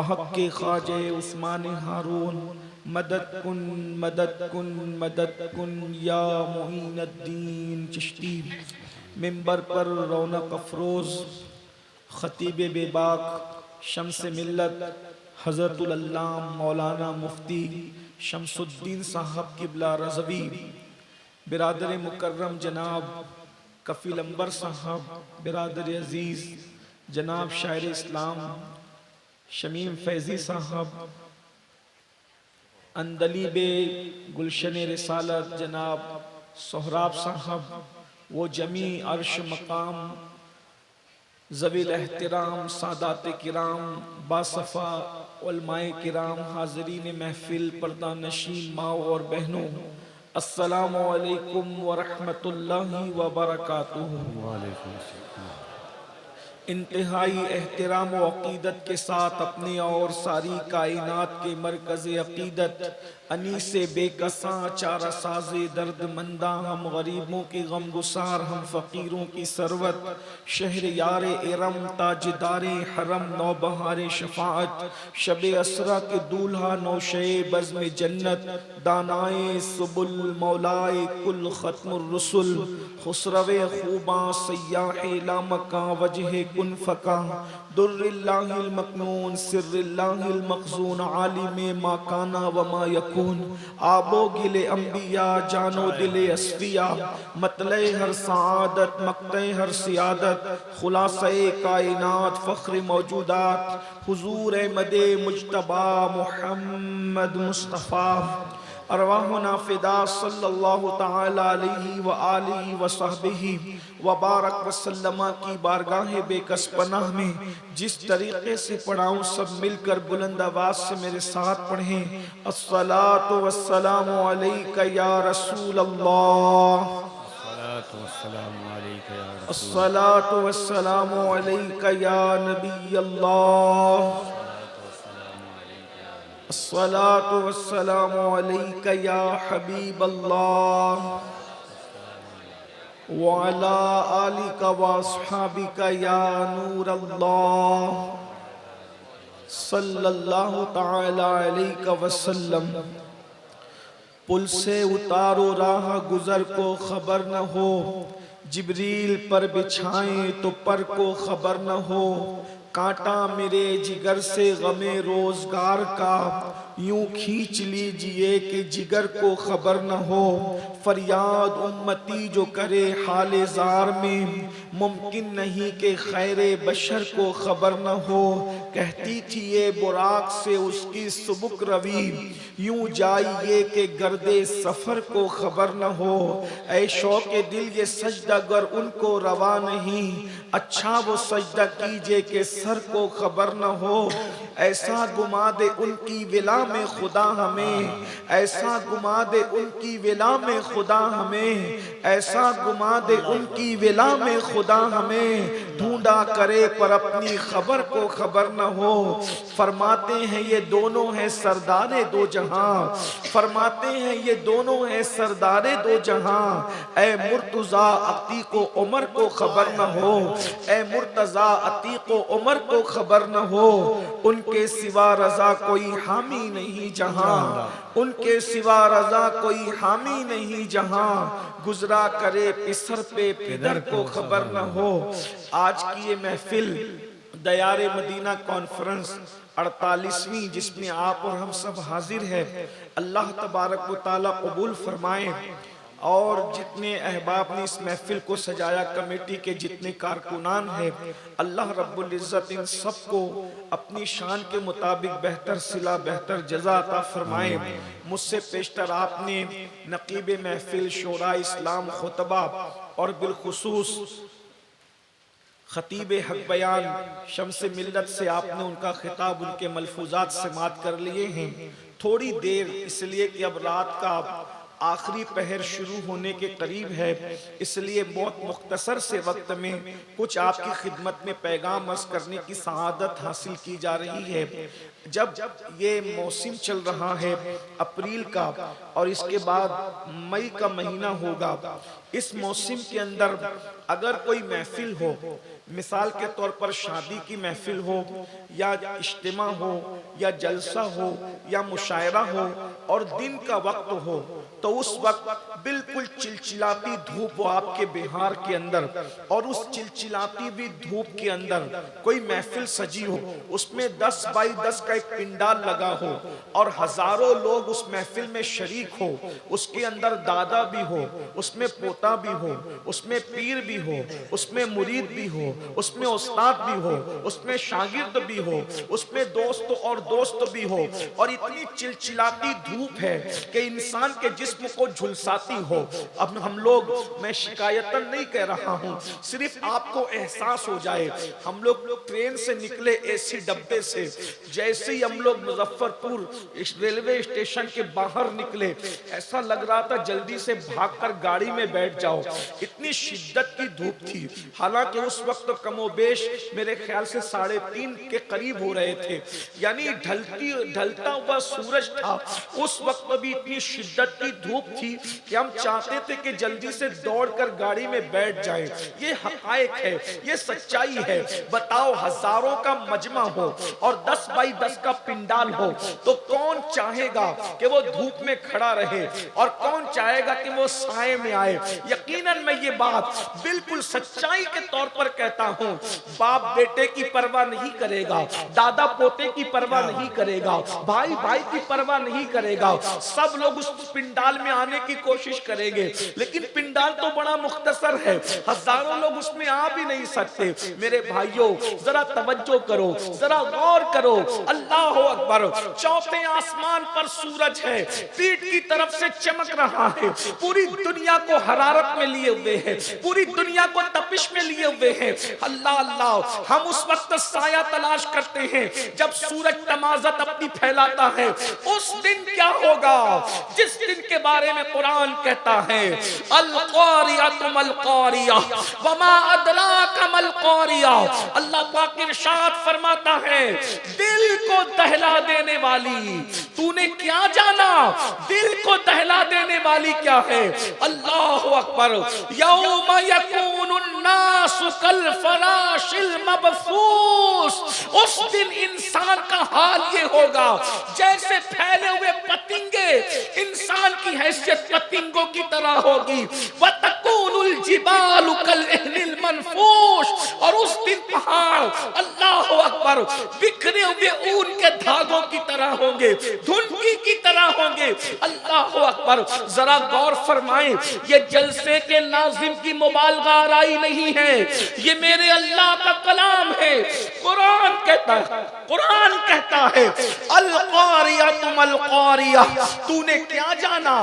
बहक के ख्वाजे उस्मान हारून मदद कुन मदद कुन मदद कुन या मोइनुद्दीन चिश्ती। मिंबर पर रौनक अफरोज खतीब बेबाक शम्स मिल्लत हज़रतुल अल्लाम मौलाना मुफ्ती शम्सुद्दीन साहब किबला रज़वी, बिरादर मुकर्रम जनाब कफ़ील अंबर साहब, बिरादर अजीज़ जनाब शायर इस्लाम शमीम फैज़ी साहब, अंदलीबे गुलशन रिसालत जनाब सोहराब साहब, वो जमी अर्श मकाम ज़वील एहतराम सादात किराम बासफ़ा उलमाए किराम, हाज़रीन महफ़िल, पर्दा नशीन माओ और बहनों, अस्सलामु अलैकुम व रहमतुल्लाहि व बरकातुहू। इंतहाई एहतराम व अक़ीदत के साथ अपने और सारी कायनात के मरकज़ अक़ीदत अनीसे बेकसां चारा साज़े दर्द मंदा, हम गरीबों के गम गुसार, हम फ़कीरों की सरवत, शहर यार इरम ताजदारे हरम, नौबहार शफ़ाअत, शब असरा के दूल्हा नौशे बज़्म जन्नत, दानाए सुबुल मौलाए कुल ख़त्मुर रसूल, खुसरवे खूबा सय्याहे लामका वजह कुन फ़का, दुर्रिल्लाहिल मकनून सिर्रिल्लाहिल मख़ज़ून, आलिमे मा काना व मा यकून, आबो गिले अंबिया जानो दिले अस्फिया, मतले हर सआदत मक्ते हर सियादत, खुलासे कायनात फ़ख्र मौजूदात, हुजूर मदे मुज्तबा मुहम्मद मुस्तफ़ा, अरवाहुना फ़िदा सल्लल्लाहु तआला अलैहि व आलिहि व सहबिही व बारक वसल्लमा की बारगाह बेकस पनाह में जिस तरीक़े से पढ़ाऊँ सब मिलकर बुलंद आवाज़ से मेरे साथ पढ़ें। अस्सलातु वस्सलामु अलैका या रसूल अल्लाह, अस्सलातु वस्सलामु अलैका या नबी अल्लाह, अस्सलातु वस्सलामु अलैका या हबीब अल्लाह, व अला आलिका व अस्हाबिका या नूर अल्लाह, सल्लल्लाहु तआला अलैका वसल्लम। पुल से उतारो राह गुजर को खबर न हो, जिब्रील पर बिछाएं तो पर को खबर न हो, कांटा मेरे जिगर से गमे रोजगार का, यूं खींच लीजिए कि जिगर को खबर न हो, फरियाद उम्मती जो करे हाले जार में, मुमकिन नहीं कि खैरे बशर को खबर न हो, कहती थी ये बुराक से उसकी सुबुक रवी, यूं जाइए कि गर्दे सफर को खबर न हो, ऐ शौक़े दिल ये सजदा गर उनको रवा नहीं, अच्छा वो सजदा कीजिए कि सर को खबर न हो, ऐसा घुमा दे उनकी विला में खुदा हमें, ऐसा घुमा दे उनकी विला में खुदा हमें, ऐसा घुमा दे उनकी विला में खुदा हमें, ढूंढा करे पर अपनी खबर को खबर न हो। फरमाते हैं ये दोनों हैं सरदारे दो जहां, फरमाते हैं ये दोनों हैं सरदारे दो जहां, ऐ मुर्तज़ा अतीको उमर को खबर न हो, ऐ मुर्तज़ा अतीको उमर को खबर न हो, उनके सिवा रज़ा कोई हामी नहीं जहां, उनके सिवा रज़ा कोई हामी नहीं जहां, गुजरा करे पिसर पे पिदर को खबर न हो। आज की ये महफिल दयारे मदीना कॉन्फ्रेंस 48वीं जिसमें आप और हम सब हाजिर हैं, अल्लाह तबारक व तआला कबूल फरमाए। और जितने अहबाब ने इस महफिल को सजाया, कमेटी के जितने कारकुनान हैं, अल्लाह रब्बुल इज़्ज़त इन सबको अपनी शान के मुताबिक बेहतर सिला बेहतर जज़ा अता फरमाए। मुझसे पेशतर आपने नकीब महफिल शोरा इस्लाम खुतबा और बिलखुसूस खतीब हक बयान शम्स मिल्लत से आपने उनका खिताब उनके मलफूजात से मात कर लिए हैं। थोड़ी देर इसलिए कि अब रात का आखिरी पहर शुरू होने के करीब है, इसलिए बहुत मुख्तसर से वक्त में कुछ आपकी खिदमत में पैगाम अर्ज करने की सआदत हासिल की जा रही है। जब ये मौसम चल रहा है अप्रैल का और इसके बाद मई का महीना होगा, इस मौसम के अंदर अगर कोई महफिल हो मिसाल के तौर पर शादी की महफिल हो या इज्तिमा हो या जलसा हो या मुशायरा हो और दिन का वक्त हो, तो उस वक्त बिल्कुल चिलचिलाती धूप हो आपके बिहार के अंदर, और उस चिलचिलाती हुई धूप के अंदर कोई महफिल सजी हो, उसमें 10 बाई 10 का एक पिंडाल लगा हो और हजारों लोग उस महफिल में शरीक हो, उसके अंदर दादा भी हो, उसमें पोता भी हो, उसमें पीर भी हो, उसमें मुरीद भी हो, उसमें उस्ताद भी हो, उसमें शागिर्द भी हो, उसमें दोस्त और दोस्त भी हो, और इतनी चिलचिलाती धूप है कि इंसान के जिस्म को झुलसाती हो। अब हम लोग, मैं शिकायतन नहीं कह रहा हूं, सिर्फ आपको एहसास हो जाए, हम लोग ट्रेन से निकले एसी डब्बे से, जैसे ही हम लोग मुजफ्फरपुर रेलवे स्टेशन के बाहर निकले, ऐसा लग रहा था जल्दी से भागकर गाड़ी में बैठ जाओ, इतनी शिद्दत की धूप थी। हालांकि उस वक्त तो कमोबेश मेरे ख्याल से 3:30 के करीब हो रहे थे, यानी ढलता हुआ सूरज था। उस वक्त भी इतनी शिद्दत की धूप थी कि हम चाहते थे कि जल्दी से दौड़कर गाड़ी में बैठ जाएं। ये हकायक है, ये सच्चाई है। बताओ, हजारों का मजमा हो और 10 बाई 10 का पिंडाल हो, तो कौन चाहेगा कि वो धूप में खड़ा रहे और कौन चाहेगा कि वो साए में आए। यकीनन मैं ये बात बिल्कुल सच्चाई के तौर पर कहता हूं, बाप बेटे की परवाह नहीं करेगा, दादा पोते की परवाह नहीं करेगा, भाई भाई की परवाह नहीं करेगा, सब लोग उस पिंडाल में आने की कोशिश करेंगे। लेकिन पिंडाल तो बड़ा मुख्तसर है, हजारों लोग उसमें आ भी नहीं सकते। मेरे भाइयों, जरा तवज्जो करो, जरा गौर करो। अल्लाह अकबर। चौथे आसमान पर सूरज है, पीठ की तरफ से चमक रहा है, पूरी दुनिया को हरारत में लिए हुए है, पूरी दुनिया को तपिश में लिए हुए हैं। अल्लाह अल्लाह, हम उस वक्त साया तलाश करते हैं जब सूरज तमाज़त अपनी फैलाता है। उस दिन क्या होगा जिस दिन के बारे में कुरान कहता है, अल क़ारिया तुमल क़ारिया वमा अदराका मल क़ारिया। अल्लाह पाक इरशाद फरमाता है, दिल को दहला देने वाली, तूने क्या जाना दिल को दहला देने वाली क्या है। अल्लाहु अकबर। यौम यकूनुन नासु कल फराशिल मबसूस। उस दिन इंसान का हाल ये होगा जैसे फैले हुए पतंगे, इंसान की हैसियत पतंगों की तरह होगी। व तकूनुल जिबालु कल इहनिल मनफूश। और उस दिन पहाड़, अल्लाहु अकबर, बिखरे हुए ऊन के धागों की तरह होंगे, धुनकी की तरह होंगे। अल्लाहु अकबर। जरा गौर फरमाएं, ये जलसे के नाज़िम की मुबालगा आराई नहीं है, ये मेरे अल्लाह का कलाम है। कुरान कहता है अल क़ारिया तुमल क़ारिया। तूने क्या जाना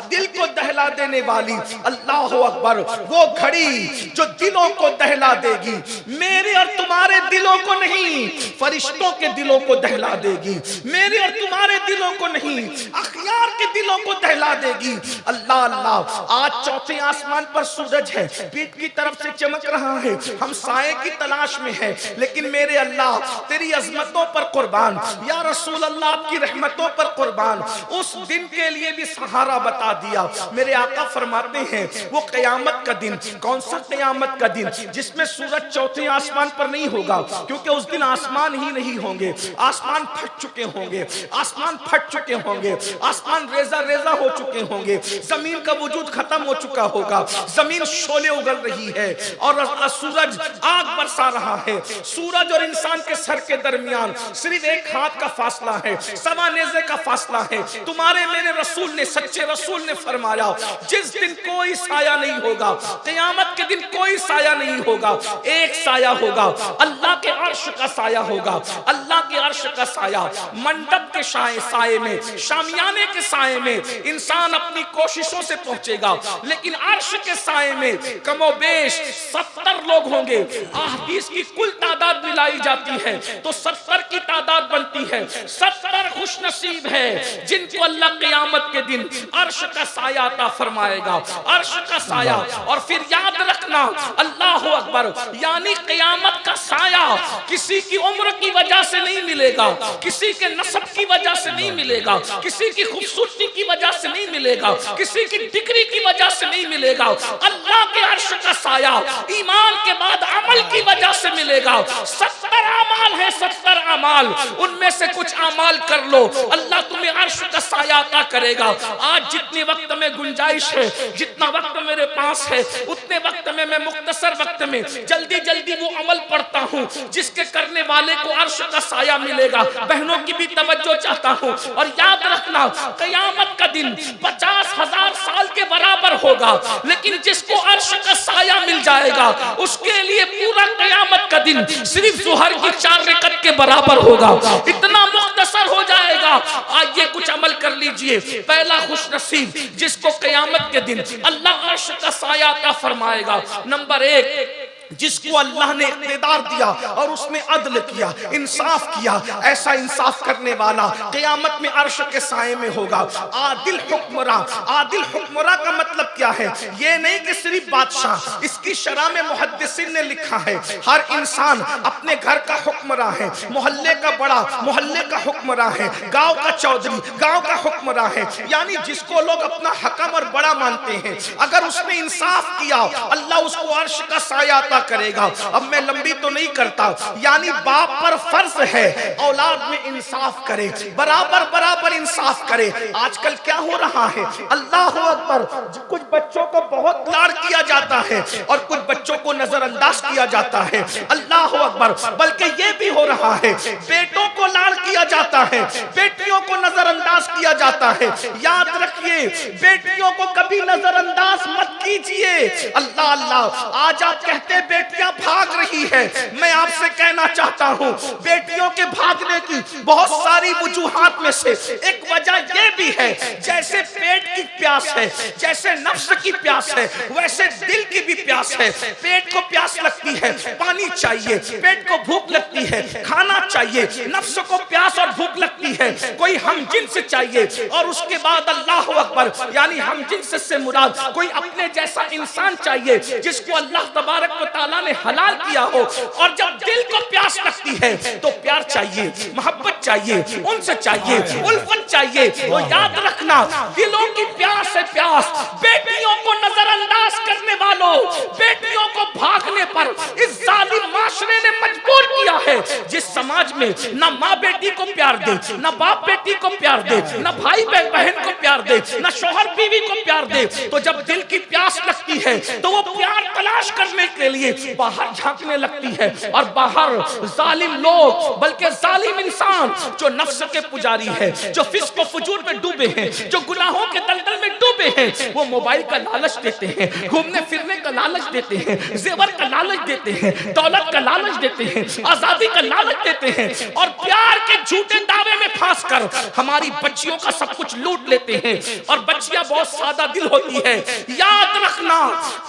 दिल को दहला देने वाली। अल्लाहु अकबर। वो घड़ी जो दिलों को दहला देगी, मेरे और तुम्हारे दिलों को नहीं, फरिश्तों के दिलों को दहला देगी, मेरे और तुम्हारे दिलों को नहीं, अखयार के दिलों को दहला देगी। अल्लाह अल्लाह। आज चौथे आसमान पर सूरज है, पीठ की तरफ से चमक रहा है, हम साए की तलाश में हैं, लेकिन मेरे अल्लाह तेरी अजमतों पर कुर्बान, या रसूल अल्लाह आपकी रहमतों पर कुर्बान। उस दिन के लिए भी सहारा बता दिया। मेरे आका फरमाते हैं, वो क़यामत का दिन, कौन सा क़यामत का दिन, जिसमें सूरज चौथे आसमान पर नहीं होगा, क्योंकि उस दिन आसमान ही नहीं होंगे, आसमान फट चुके होंगे, आसमान फट चुके होंगे, आसमान रेजा रेजा हो चुके होंगे, जमीन का वजूद खत्म हो चुका होगा, जमीन शोले उगल रही है और सूरज आग बरसा रहा है। सूरज और इंसान के सर के दरमियान सिर्फ एक हाथ का फासला है, सवा नेज़े का फासला है। तुम्हारे मेरे रसूल ने, सच्चे रसूल ने फरमाया, जिस दिन कोई साया नहीं होगा, क़यामत के दिन कोई साया नहीं होगा, एक साया होगा, अल्लाह के अर्श का साया होगा। अल्लाह के अर्श का साया, मंडप के साए में, शामियाने के साए में इंसान अपनी कोशिशों से पहुंचेगा, लेकिन अर्श के साए में कमोबेश 70 लोग होंगे। अहदीस की कुल तादाद मिलाई जाती है तो 70 की तादाद बनती है। 70 खुशनसीब है जिनको अल्लाह क़यामत के दिन अर्श का साया अता फरमाएगा। अर्श का साया और फिर याद रखना, अल्लाह अकबर, यानी क़यामत का साया किसी की उम्र की वजह से नहीं मिलेगा, किसी के नस्ब की वजह से नहीं मिलेगा, किसी की खूबसूरती की वजह से नहीं मिलेगा, किसी की डिग्री की वजह से नहीं मिलेगा। अल्लाह के अर्श का साया ईमान के बाद अमल की वजह से मिलेगा। 70 अमाल है, 70 अमाल, उनमें से कुछ अमाल कर लो, अल्लाह तुम्हें अर्श का साया अता करेगा। आज जितने वक्त में गुंजाइश है, जितना वक्त मेरे पास है, उतने वक्त में मैं मुख्तसर वक्त में जल्दी जल्दी वो अमल पढ़ता हूँ जिसके करने वाले को अर्श का साया मिलेगा। बहनों की भी तवज्जो चाहता हूँ, और याद रखना क़यामत का दिन 50,000 साल के बराबर होगा, लेकिन जिसको अर्श का साया मिल जाएगा उसके लिए पूरा क़यामत का दिन सिर्फ ज़ुहर की 4 रकअत के बराबर होगा। इतना मुख्तसर हो जाएगा। आइए कुछ अमल कर लीजिए। पहला खुशनसीब जिसको क़यामत के दिन अल्लाह अर्श का साया अता फरमाएगा। नंबर 1, जिसको अल्लाह ने इक़्तिदार दिया और उसने अदल किया, इंसाफ किया। ऐसा इंसाफ करने वाला क़यामत में अर्श के साए में होगा। आदिल हुक्मरा, आदिल हुक्मरा का मतलब क्या है? ये नहीं कि सिर्फ बादशाह, इसकी शरह में मुहद्दिसीन ने लिखा है हर इंसान अपने घर का हुक्मरा है, मोहल्ले का बड़ा मोहल्ले का हुक्मरा है, गांव का चौधरी गांव का हुक्मरा है, यानी जिसको लोग अपना हकम और बड़ा मानते हैं। अगर उसने इंसाफ किया अल्लाह उसको अर्श का साया करेगा। अब मैं लंबी तो नहीं करता, यानी बाप पर फर्ज है औलाद में इंसाफ करे, बराबर बराबर इंसाफ करे। आजकल क्या हो रहा है, अल्लाह अकबर, कुछ बच्चों को बहुत लाड किया जाता है और कुछ बच्चों को नजरअंदाज किया जाता है। अल्लाह अकबर, बल्कि ये भी हो रहा है बेटों को लाड किया जाता है, बेटियों को नजरअंदाज किया जाता है। याद रखिए, बेटियों को कभी नजरअंदाज मत कीजिए। अल्लाह अल्लाह, आज आप कहते बेटियां भाग रही है, मैं आपसे कहना चाहता हूं बेटियों के भागने की बहुत सारी वजूहात में से एक वजह यह भी है, जैसे पेट की प्यास है, जैसे नफ्स की प्यास है, वैसे दिल की भी प्यास है। पेट को प्यास लगती है, पानी चाहिए, पेट को भूख लगती है, खाना चाहिए, नफ्स को प्यास और भूख लगती है, कोई हम जिन्स चाहिए, और उसके बाद अल्लाह अकबर, यानी हम जिन्स से मुराद कोई अपने जैसा इंसान चाहिए जिसको अल्लाह तबारक व तआला ने हलाल किया हो। और जब दिल को प्यास लगती है तो प्यार चाहिए, मोहब्बत चाहिए, उनसे चाहिए, उल्फत चाहिए। तो याद रखना, दिलों की प्यास है प्यास। बेटियों को नजरअंदाज करने वालों, बेटियों को भागने पर इस जालिम माशरे ने मजबूर किया है। जिस समाज में न माँ बेटी को प्यार दे, न बाप बेटी को प्यार दे, न भाई बहन को प्यार दे, न शौहर बीवी को प्यार दे, तो जब दिल की प्यास लगती है तो वो प्यार तलाश करने के लिए बाहर झांकने लगती है। और बाहर जालिम लोग, बल्कि जालिम इंसान जो नफ्स के पुजारी है, जो फिस्क व फुजूर में डूबे हैं, जो गुनाहों के दलदल में डूबे हैं, वो मोबाइल का लालच देते हैं, घूमने फिरने का लालच देते हैं, जेवर का लालच देते हैं, दौलत का लालच देते हैं, आजादी का लालच देते हैं, और प्यार के झूठे दावे में फंस कर हमारी बच्चियों का सब कुछ लूट लेते हैं। और बच्चियां बहुत सादा दिल होती है। याद रखना,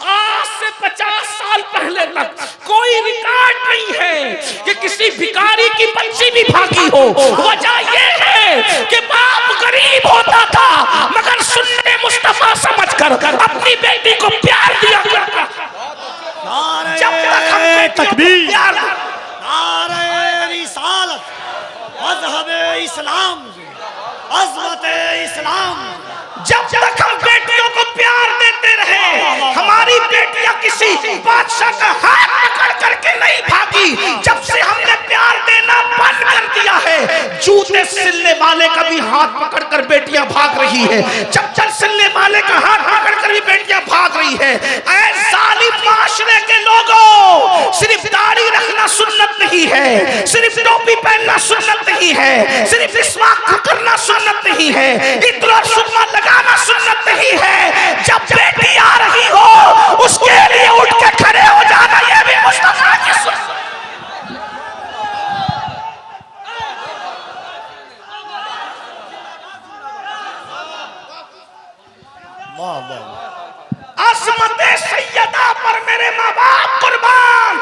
आज से 50 साल पहले तक कोई रिकॉर्ड नहीं है कि किसी भिखारी की बच्ची भी भागी हो। वजह यह है कि बाप गरीब होता था मगर सुन्नत मुस्तफा समझकर अपनी बेटी को प्यार दिया करता। जब तक तकबीर, नारे रिसालत, मज़हब इस्लाम, अज़मत इस्लाम, जब तक हम बेटियों को प्यार देते रहे, हमारी बेटियां किसी बादशाह का हाथ पकड़ करके नहीं भागी। जब से हमने प्यार देना बंद कर दिया है, जूते सिलने वाले का भी हाथ पकड़कर बेटियां भाग रही है, चप्पल सिलने वाले का हाथ पकड़कर भी बेटियां भाग रही है। ऐ जालिम माशरे के लोगों, सिर्फ दाढ़ी रखना सुन्नत नहीं है, सिर्फ टोपी पहनना सुन्नत नहीं है, सिर्फ मिसवाक करना सुन्नत नहीं है, इत्र और सुरमा लगाना सुन्नत नहीं है। जब बेटी आ रही हो उसके लिए उठ के खड़े हो जाना, यह भी मुस्तफा की सुन्नत। असमत सैयदा पर मेरे माँ बाप कुर्बान,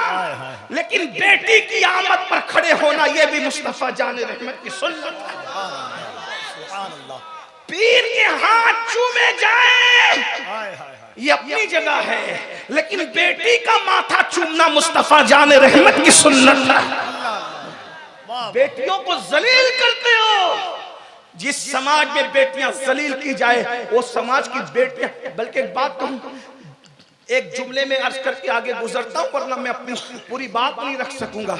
लेकिन बेटी की आमद पर खड़े होना यह भी मुस्तफा जाने रहमत की सुन्नत है। पीर के हाथ चूमे जाए ये अपनी जगह है, लेकिन बेटी का माथा चूमना मुस्तफा जाने रहमत की सुन्नत है। बेटियों को जलील करते हो। जिस समाज में बेटियां जलील की जाए वो समाज की बेटियां, बल्कि एक बात कहूं, एक जुमले में अर्ज करके आगे गुजरता हूं वरना मैं अपनी पूरी बात नहीं रख सकूंगा।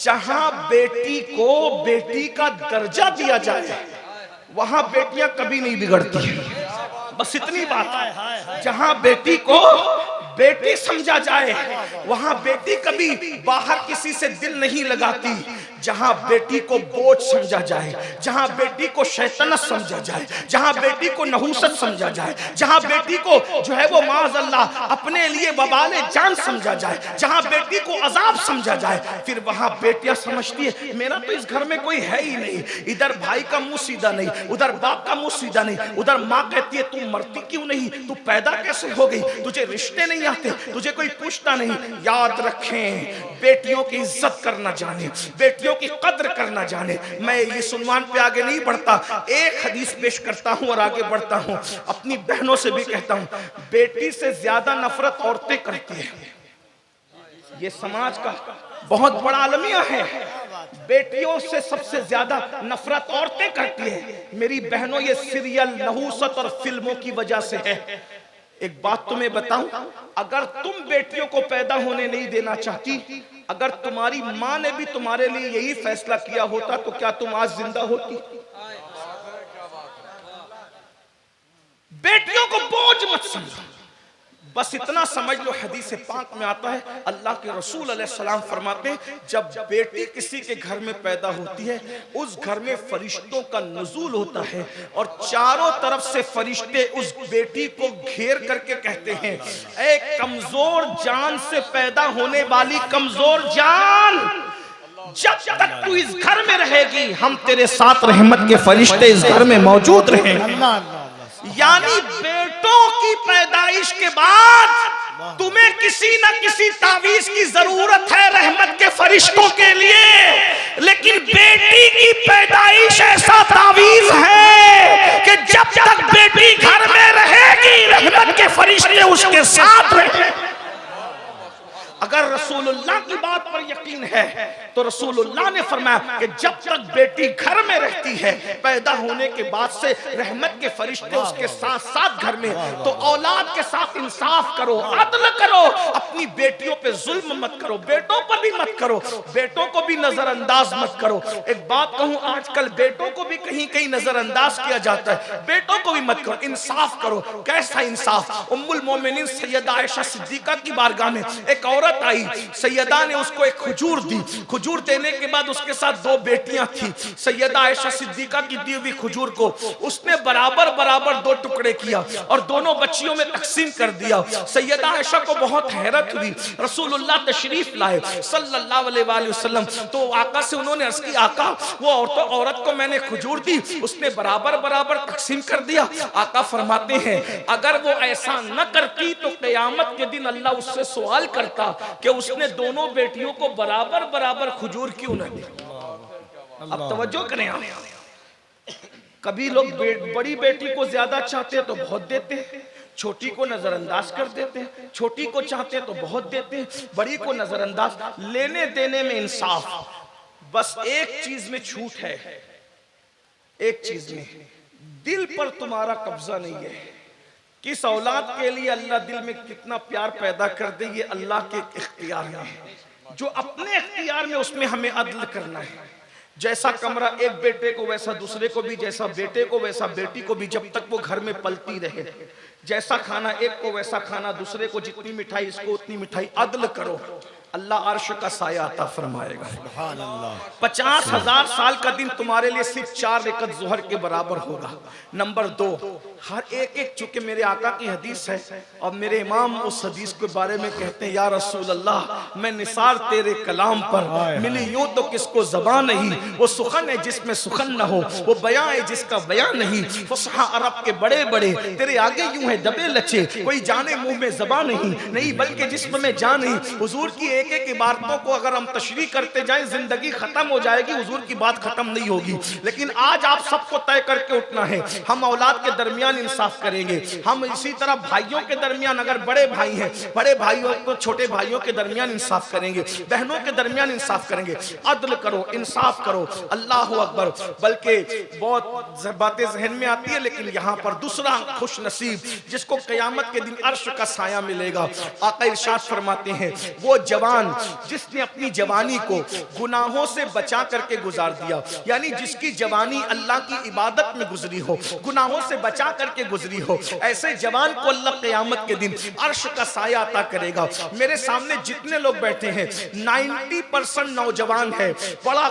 जहां बेटी को बेटी का दर्जा दिया जाए वहां बेटियां कभी नहीं बिगड़ती, बस इतनी बात है। जहां बेटी को बेटी समझा जाए वहां बेटी कभी बाहर किसी से दिल नहीं लगाती। जहां बेटी को बोझ समझा जाए, जहां बेटी को शैतानत समझा जाए, जहां बेटी को नहूसत समझा जाए, जहां बेटी को जो है वो माअज़ल्लाह अपने लिए वबाले जान समझा जाए, जहां बेटी को अजाब समझा जाए, फिर वहां बेटियां समझती है मेरा तो इस घर में कोई है ही नहीं। इधर भाई का मुंह सीधा नहीं, उधर बाप का मुंह सीधा नहीं, उधर माँ कहती है तू मरती क्यों नहीं, तू पैदा कैसे हो गई, तुझे रिश्ते नहीं आते, तुझे कोई पूछता नहीं। याद रखें, बेटियों की इज्जत करना जाने, बेटियों की कद्र करना जाने। मैं ये सुनवान पे आगे नहीं बढ़ता, एक हदीस पेश करता हूं और आगे बढ़ता हूं। अपनी बहनों से भी कहता हूं, बेटी से ज्यादा नफरत औरतें करती है। ये समाज का बहुत बड़ा अलमिया है। बेटियों से सबसे ज्यादा नफरत औरतें करती है। मेरी बहनों, ये सीरियल, नहूसत और फिल्मों की वजह से है। एक बात तुम्हें बताऊं, अगर तुम बेटियों को पैदा होने नहीं देना चाहती, अगर तुम्हारी माँ ने भी तुम्हारे लिए यही फैसला किया होता तो क्या तुम आज जिंदा होती? बेटियों को बोझ मत समझो, बस इतना समझ लो, हदीस पाक में आता है, अल्लाह के रसूल अलैहिस्सलाम फरमाते, जब बेटी किसी के घर में पैदा होती है उस घर में फरिश्तों का नुज़ूल होता है और चारों तरफ से फरिश्ते उस बेटी को घेर करके कहते हैं, ऐ कमजोर जान से पैदा होने वाली कमजोर जान, जब तक तू इस घर में रहेगी हम तेरे साथ रहमत के फरिश्ते इस घर में मौजूद रहेंगे। यानी बेटों की पैदाइश के बाद तुम्हें किसी न किसी तावीज की जरूरत है रहमत के फरिश्तों के लिए, लेकिन बेटी की पैदाइश ऐसा तावीज है कि जब तक बेटी घर में रहेगी रहमत के फरिश्ते उसके साथ रहेंगे। अगर रसूलुल्लाह की बात पर यकीन है तो रसूलुल्लाह ने फरमाया कि जब तक बेटी घर में रहती है, पैदा होने के बाद से रहमत के फरिश्ते उसके साथ साथ घर में, तो औलाद के साथ इंसाफ करो, अदल करो, अपनी बेटियों पे जुल्म मत करो, बेटों पर भी मत करो, बेटों को भी नजरअंदाज मत करो। एक बात कहूं, आजकल बेटों को भी कहीं कहीं नजरअंदाज किया जाता है, बेटों को भी मत करो, इंसाफ करो। कैसा इंसाफ? उम्मुल मोमिनीन सैयदा आयशा सिद्दीका की बारगाह में एक औरत आई, सैयदा ने उसको एक खजूर दी, खजूर देने के बाद उसके साथ दो बेटियां थी। सैयदा आयशा सिद्दीका की दी हुई खजूर को उसने बराबर बराबर दो टुकड़े किया और दोनों बच्चियों में तकसीम कर दिया। सैयदा आयशा को बहुत हैरत हुई, रसूलुल्लाह तशरीफ लाए सल्लल्लाहु अलैहि वसल्लम, तो आका से उन्होंने अर्ज की, आका वो औरत को मैंने खजूर दी, उसने बराबर बराबर तकसीम कर दिया। आका फरमाते हैं अगर वो ऐसा न करती तो क़यामत के दिन अल्लाह उससे सवाल करता कि उसने दोनों बेटियों को बराबर बराबर खजूर क्यों न दी। अब तवज्जो करें, कभी लोग बड़ी बेटी को ज्यादा चाहते हैं तो बहुत देते हैं, छोटी को नजरअंदाज कर देते हैं, छोटी को चाहते हैं तो बहुत देते हैं, बड़ी को नजरअंदाज। लेने देने में इंसाफ, बस एक चीज में छूट है, एक चीज में, दिल पर तुम्हारा कब्जा नहीं है। किस औलाद के लिए अल्लाह दिल में कितना प्यार पैदा कर दे ये अल्लाह के इख्तियार में है, जो अपने इख्तियार में उसमें हमें अदल करना है। जैसा कमरा एक बेटे को वैसा दूसरे को भी, जैसा बेटे को वैसा बेटी को भी, जब तक वो घर में पलती रहे। जैसा खाना एक को वैसा खाना दूसरे को, जितनी मिठाई इसको उतनी मिठाई, अदल करो, अल्लाह अर्श का साया अता फरमाएगा। 50,000 साल का दिन तुम्हारे लिए सिर्फ 4 रकअत ज़ोहर के बराबर होगा। नंबर 2, हर एक, चूंकि मेरे आका की हदीस है और मेरे इमाम उस हदीस के बारे में कहते हैं, या रसूल अल्लाह मैं निसार तेरे कलाम पर मिली यूं तो किसको ज़बान नहीं, वो सुखन है जिसमें सुखन न हो, वो बयां है जिसका बयां नहीं, फसहा अरब के बड़े बड़े तेरे आगे यूं है दबे लचे, कोई जाने मुंह में ज़बान नहीं, बल्कि जिस्म में जान नहीं। हुजूर की एक एक इबारतों को अगर हम तशरीह करते जाएं जिंदगी खत्म हो जाएगी, हुजूर की बात खत्म नहीं होगी। लेकिन आज आप सबको तय करके उठना है, हम औलाद के दरमियान इंसाफ करेंगे, हम इसी तरह भाइयों के दरमियान, अगर बड़े भाई हैं बड़े भाइयों को छोटे भाइयों के दरमियान इंसाफ करेंगे, बहनों के दरमियान इंसाफ करेंगे। अदल करो, इंसाफ करो, अल्लाह अकबर। बल्कि बहुत बातें जहन में आती है, लेकिन यहाँ पर दूसरा खुश नसीब जिसको क़यामत के दिन अर्श का साया मिलेगा, आका इरशाद फरमाते हैं वो जवान जिसने अपनी जवानी को गुनाहों से बचा करके गुजार दिया, यानी जिसकी जवानी अल्लाह की इबादत में गुजरी हो, गुनाहों से बचा करके गुजरी हो, ऐसे जवान को अल्लाह क़यामत के दिन अर्श का साया अता करेगा। मेरे सामने जितने लोग बैठे हैं 90% नौजवान है, बड़ा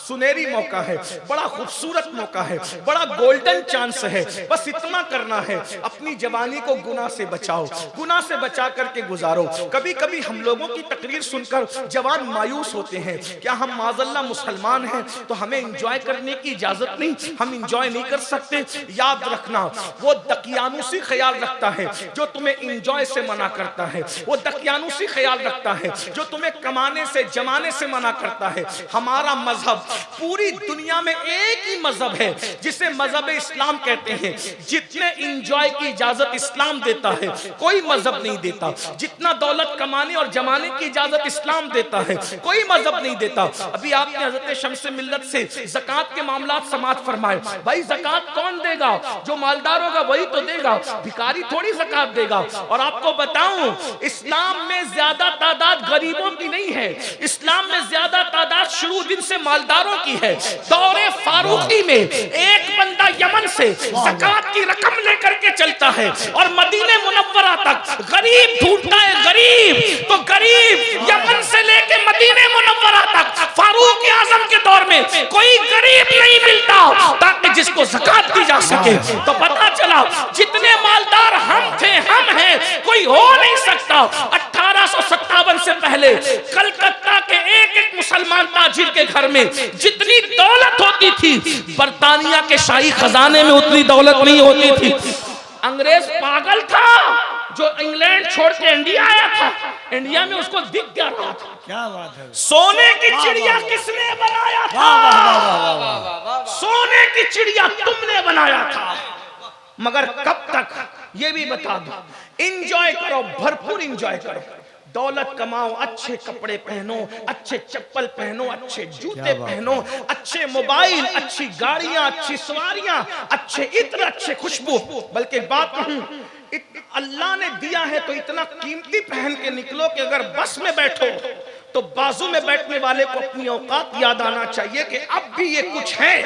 सुनहरी मौका है, बड़ा खूबसूरत मौका है, बड़ा गोल्डन चांस है। बस इतना करना है, अपनी जवानी को गुनाह से बचाओ, गुनाह से बचा करके गुजारो। कभी कभी हम लोगों की तकरीर सुनकर जवान मायूस होते हैं, क्या हम माज़अल्लाह मुसलमान हैं तो हमें इंजॉय करने की इजाजत नहीं, हम इंजॉय नहीं कर सकते? याद रखना, वो दकियानुसी ख्याल रखता है जो तुम्हें इंजॉय से मना करता है, वो दकियानुसी ख्याल रखता है जो तुम्हें कमाने से जमाने से मना करता है। हमारा मजहब, पूरी दुनिया में एक ही मजहब है जिसे मजहब इस्लाम कहते हैं। जितने इंजॉय की इजाजत इस्लाम देता है कोई मजहब नहीं देता, जितना दौलत कमाने और जमाने की इजाजत इस्लाम देता है कोई मजहब नहीं देता। अभी आपने हजरत शम्स मिल्लत से ज़कात के मामलात समाअत फरमाए, भाई ज़कात कौन देगा? जो मालदार होगा वही तो देगा, भिखारी थोड़ी ज़कात देगा। और आपको बताऊं, इस्लाम में ज्यादा तादाद गरीबों की नहीं है, इस्लाम में ज्यादा तादाद शुरू दिन से मालदारों की है। दौरे फारूकी में एक बंदा यमन से ज़कात की रकम लेकर के चलता है और मदीने मुनव्वरा तक गरीब ढूंढता है, गरीब तो गरीब यमन से लेके मदीने मुनव्वरा तक फारूक आजम के दौर में कोई गरीब नहीं मिलता ताकि जिसको ज़कात दी जा सके। तो पता चला जितने मालदार हम थे, हम हैं, कोई हो नहीं सकता। 1857 से पहले कलकत्ता के एक एक मुसलमान ताजिर के घर में जितनी दौलत होती थी, बर्तानिया के शाही खजाने में उतनी दौलत नहीं होती थी। अंग्रेज पागल था जो इंग्लैंड छोड़ के इंडिया आया था, इंडिया में उसको दिख गया था। क्या बात है? सोने की चिड़िया किसने बनाया था? सोने की चिड़िया तुमने बनाया था, मगर कब तक ये भी बता दो। इंजॉय करो, भरपूर इंजॉय करो, दौलत कमाओ, अच्छे कपड़े पहनो, अच्छे चप्पल पहनो, अच्छे जूते पहनो, अच्छे मोबाइल, अच्छी गाड़ियां, अच्छी सवारियां, अच्छे इत्र, अच्छे खुशबू। बल्कि बात कहूं, अल्लाह ने दिया है तो इतना कीमती पहन के निकलो कि अगर बस में बैठो तो बाजू में बैठने वाले को अपनी औकात याद आना चाहिए कि अब भी ये कुछ है।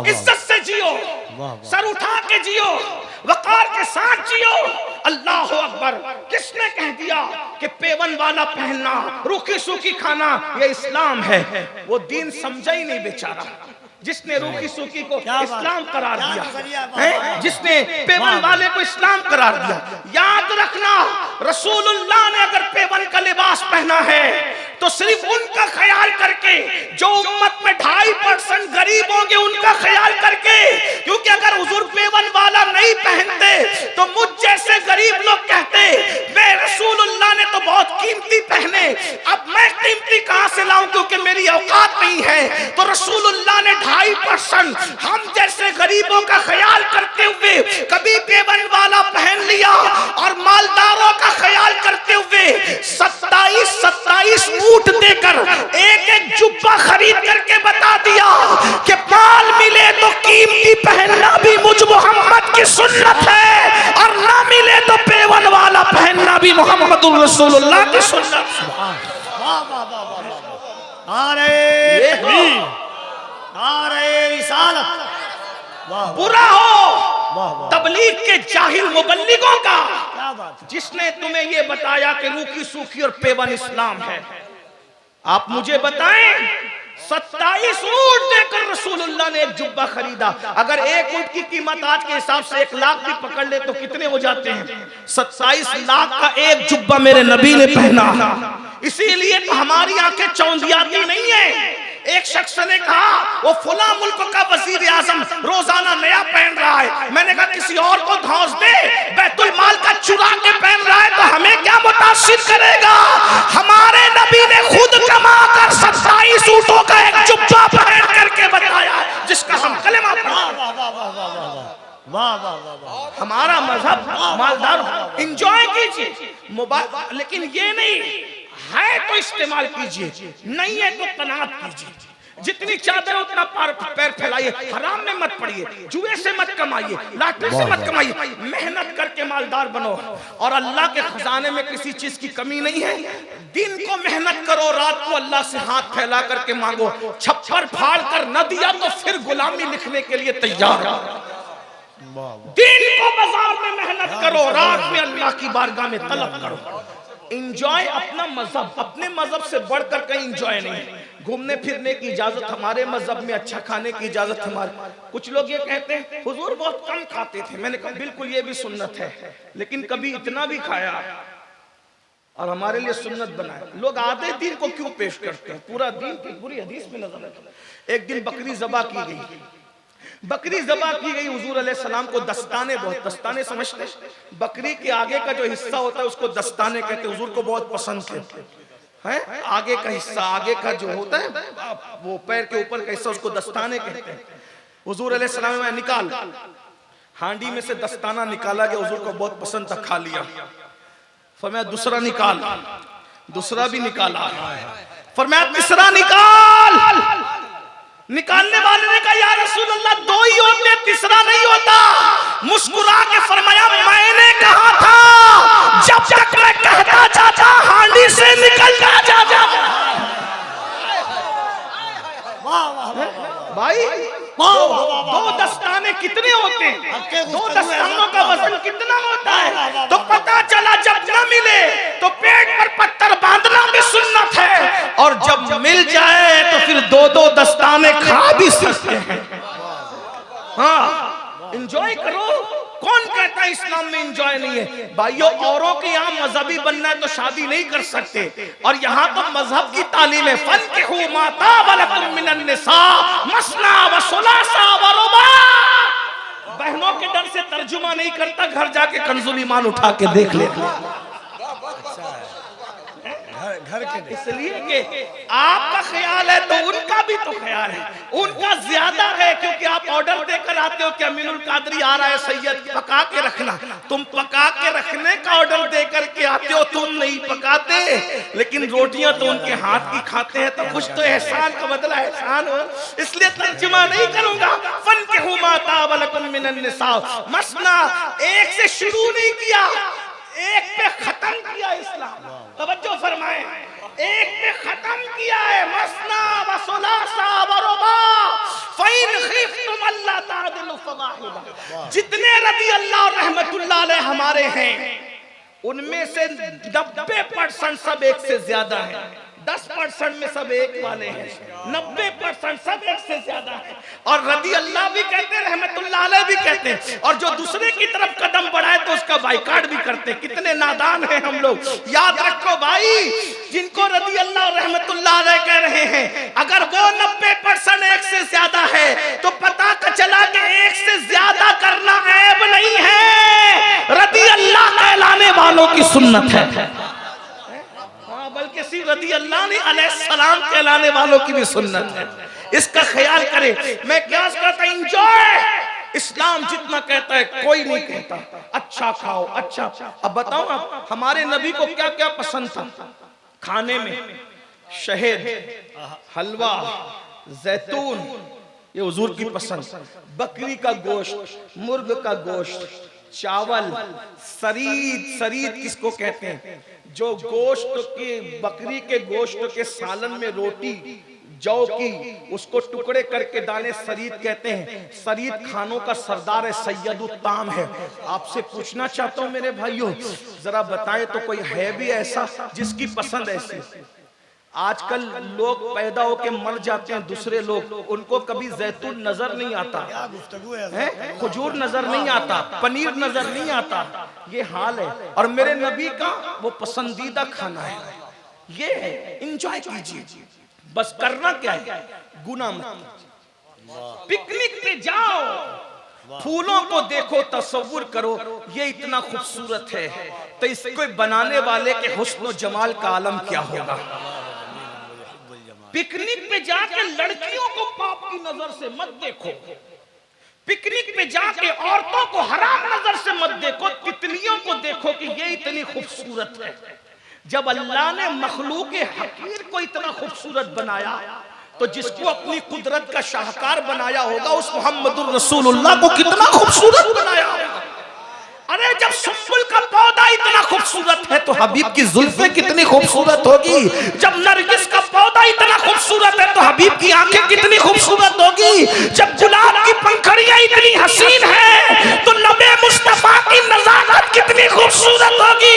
इज्जत से जियो, सर उठा के जियो, वकार के साथ जियो। अल्लाह अकबर। किसने कह दिया कि पेवन वाला पहनना, रूखी सूखी खाना ये इस्लाम है? वो दीन समझा ही नहीं बेचारा, जिसने रूखी सूखी को इस्लाम करार दिया, जिसने पेवन वाले को इस्लाम करार दिया। याद रखना, रसूलुल्लाह ने अगर पेवन का लिबास पहना है तो सिर्फ उनका ख्याल करके, जो उम्मत में 2.5% गरीब होंगे उनका ख्याल करके। क्योंकि अगर हुजूर पेवन वाला नहीं पहनते तो मुझ जैसे गरीब लोग कहते वे रसूलुल्लाह ने तो बहुत कीमती पहने, अब मैं कीमती कहां से लाऊं क्योंकि मेरी औकात नहीं है। तो रसूलुल्लाह ने 2.5% हम जैसे गरीबों का ख्याल करते हुए कभी पेवन वाला पहन लिया, और मालदारों का ख्याल करते हुए 27 ऊंट देकर एक एक जुब्बा खरीद करके बता दिया कि माल मिले तो कीमती पहनना भी मुझ मोहम्मद की सुन्नत है, और ना मिले तो पेवन वाला पहनना भी मोहम्मदुर रसूलुल्लाह की सुन्नत। बुरा हो तबलीग के जाहिल मुबल्लिगों का, जिसने तुम्हें ये बताया कि रूखी सूखी और पेवन इस्लाम है। आप मुझे बताएं, 27 ऊंट देकर रसूलुल्लाह ने एक जुब्बा खरीदा। अगर एक ऊंट की कीमत आज के हिसाब से 1 लाख भी पकड़ ले तो कितने हो जाते हैं? 27 लाख का एक जुब्बा मेरे नबी ने पहना। इसीलिए तो हमारी आंखें चौंधियाती नहीं है। एक शख्स ने कहा वो फुला मुल्क का वजीर आजम रोजाना नया पहन रहा है। मैंने कहा किसी और को धौंस दे, बैतुल माल का चुरा के पहन रहा है तो हमें क्या मुतासिर करेगा? हमारे नबी ने खुद कमा कर 27 ऊँटों का एक जुब्बा पहन करके बताया है, जिसका हम कलेमा पढ़ते हैं। वाह वाह वाह वाह, हमारा मजहब मालदार, इंजॉय कीजिए मोबाइल, लेकिन ये नहीं है तो इस्तेमाल कीजिए, नहीं है तो कनात कीजिए। जितनी चादर उतना पैर फैलाइए, हराम में मत पड़िए, जुए से मत कमाइए, लॉटरी से मत कमाइए, मेहनत करके मालदार बनो। और अल्लाह के खजाने में किसी चीज की कमी नहीं है। दिन को मेहनत करो, रात को अल्लाह से हाथ फैला करके मांगो। छप्पर फाड़ कर न दिया तो फिर गुलामी लिखने के लिए तैयार हो। दिन को बाजार में मेहनत करो, रात में अल्लाह की बारगाह में तलब करो। इंजॉय अपना मजहब, अपने मजहब से बढ़कर कहीं इंजॉय नहीं। घूमने फिरने की इजाजत हमारे मजहब में, अच्छा खाने की इजाजत हमारे। कुछ लोग ये कहते हैं हुजूर बहुत कम खाते थे, मैंने कहा बिल्कुल ये भी सुन्नत है, लेकिन कभी इतना भी खाया और हमारे लिए सुन्नत बनाया। लोग आधे दिन को क्यों पेश करते हैं, पूरा दिन की पूरी हदीस में नजर आता है। एक दिन बकरी ज़बा की गई, बकरी ज़बा की गई, हुजूर अलैहि सलाम को दस्ताने, बहुत दस्ताने समझते हैं, बकरी के आगे का जो हिस्सा होता है उसको दस्ताने कहते हैं। हुजूर को बहुत पसंद थे, हैं आगे का हिस्सा, आगे का जो होता है वो पैर के ऊपर का हिस्सा, उसको दस्ताने कहते हैं। हुजूर अलैहि सलाम ने निकाल, हांडी में से दस्ताना निकाला गया, हुजूर को बहुत पसंद था, खा लिया। फरमाया दूसरा निकाल, दूसरा भी निकाला, फरमाया तीसरा निकाल। निकालने वाले ने कहा या रसूल अल्लाह दो ही होते, तीसरा नहीं होता। मुस्कुरा के फरमाया मैंने कहा था जब तक मैं कहता जाता हांडी से निकलता जाता। भाई दो दस्ताने कितने होते हैं, दो दस्तानों का वजन कितना होता है? तो पता चला जब न मिले तो पेट पर पत्थर बांधना भी सुन्नत है, और जब मिल जाए तो फिर दो दो दस्ताने खा भी सकते हैं। हाँ, एंजॉय करो। कौन कहता है इस्लाम में एंजॉय नहीं है? भाइयों, औरों के यहाँ मजहबी बनना है तो शादी नहीं कर सकते, और यहाँ तो मजहब की तालीम है। फन्किहू मा ताब लकुम मिनन निसा मसना व सुलासा व रुबा। बहनों के डर से तर्जुमा नहीं करता, घर जाके कंजुल ईमान उठा के देख लेते। घर के इसलिए कि आपका ख्याल है तो उनका भी तो ख्याल है, उनका ज्यादा है, क्योंकि आप ऑर्डर देकर आते हो कि अमीनुल कादरी आ रहा है सैयद, पका के रखना। तुम पका के रखने का ऑर्डर देकर के आते हो, तुम नहीं पकाते, लेकिन रोटियां तो उनके हाथ की खाते हैं, तो कुछ तो एहसान का बदला एहसान हो। इसलिए तर्जुमा नहीं करूंगा। फन्किहू मा ताब लकुम मिनन निसा मसना, एक से शुरू नहीं किया, एक पे खत्म किया इस्लाम। तवज्जो फरमाएं, एक पे खत्म किया है। मसना व सुलासा व रुबा फइन खिफ्तुम अल्ला तादिलु फवाहिदा। जितने रज़ी अल्लाह रहमतुल्लाह अलैह हमारे हैं, उनमें से 90% सब एक से ज्यादा है, 10% में सब एक वाले हैं, 90% सब एक से ज्यादा है। और रज़ी अल्लाह भी कहते हैं, रहमतुल्लाह अलैह भी कहते हैं, और जो दूसरे की तरफ कदम बढ़ाए तो उसका बाइकाट भी करते हैं। कितने नादान हैं हम लोग। याद रखो भाई, जिनको रज़ी अल्लाह रहमतुल्लाह अलैह कह रहे हैं, अगर वो 90% एक से ज्यादा है तो पता चला कि एक से ज्यादा करना ऐब नहीं है, रज़ी अल्लाह कहलाने वालों की सुन्नत है। बल्कि सिर्फ रज़ी अल्लाह ने अलैहिस्सलाम कहलाने वालों की भी सुन्नत है। इसका ख्याल करें। मैं क्या कहता हूं, एंजॉय। इस्लाम जितना कहता है कोई नहीं कहता अच्छा खाओ, अच्छा। अब बताओ आप, हमारे नबी को क्या क्या पसंद था खाने में? शहद, हलवा, जैतून, ये हुजूर की पसंद। बकरी का गोश्त, मुर्ग का गोश्त, चावल, सरीद। सरीद किसको कहते हैं? जो गोश्त के, बकरी के गोश्त के सालन में रोटी जौ की, उसको टुकड़े करके दाने सरीद कहते हैं। सरीद खानों का सरदार है, सैयदुत ताम है। आपसे पूछना चाहता हूं मेरे भाइयों, जरा बताएं तो कोई है भी ऐसा जिसकी पसंद ऐसी? आजकल लोग पैदा होके मर जाते हैं दूसरे लोग, उनको कभी जैतून नजर नहीं आता है, खजूर नजर नहीं आता, पनीर नजर नहीं आता। ये हाल है। और मेरे नबी का वो पसंदीदा खाना है, ये है। एंजॉय कीजिए, बस करना क्या है, गुनाह मत। पिकनिक पे जाओ, फूलों को देखो, तसव्वुर करो ये इतना खूबसूरत है, तो इसको बनाने वाले के हुस्न जमाल का आलम क्या होगा। पिकनिक पे जाके लड़कियों को पाप की नजर से मत देखो, पिकनिक पे जाके औरतों को हराम नजर से मत देखो, तितलियों को देखो कि ये इतनी खूबसूरत है। जब अल्लाह ने मखलूक हकीर को इतना खूबसूरत बनाया, तो जिसको अपनी कुदरत का शाहकार बनाया होगा उस मोहम्मदुर रसूलुल्लाह को कितना खूबसूरत बनाया होगा। अरे जब सुम्बुल का पौधा इतना खूबसूरत है तो हबीब की जुल्फें कितनी खूबसूरत होगी। जब नरगिस का पौधा इतना खूबसूरत है तो हबीब की आंखें कितनी खूबसूरत होगी। जब गुलाब की पंखड़ियां इतनी हसीन है तो नबे मुस्तफा की नजाकत कितनी खूबसूरत होगी।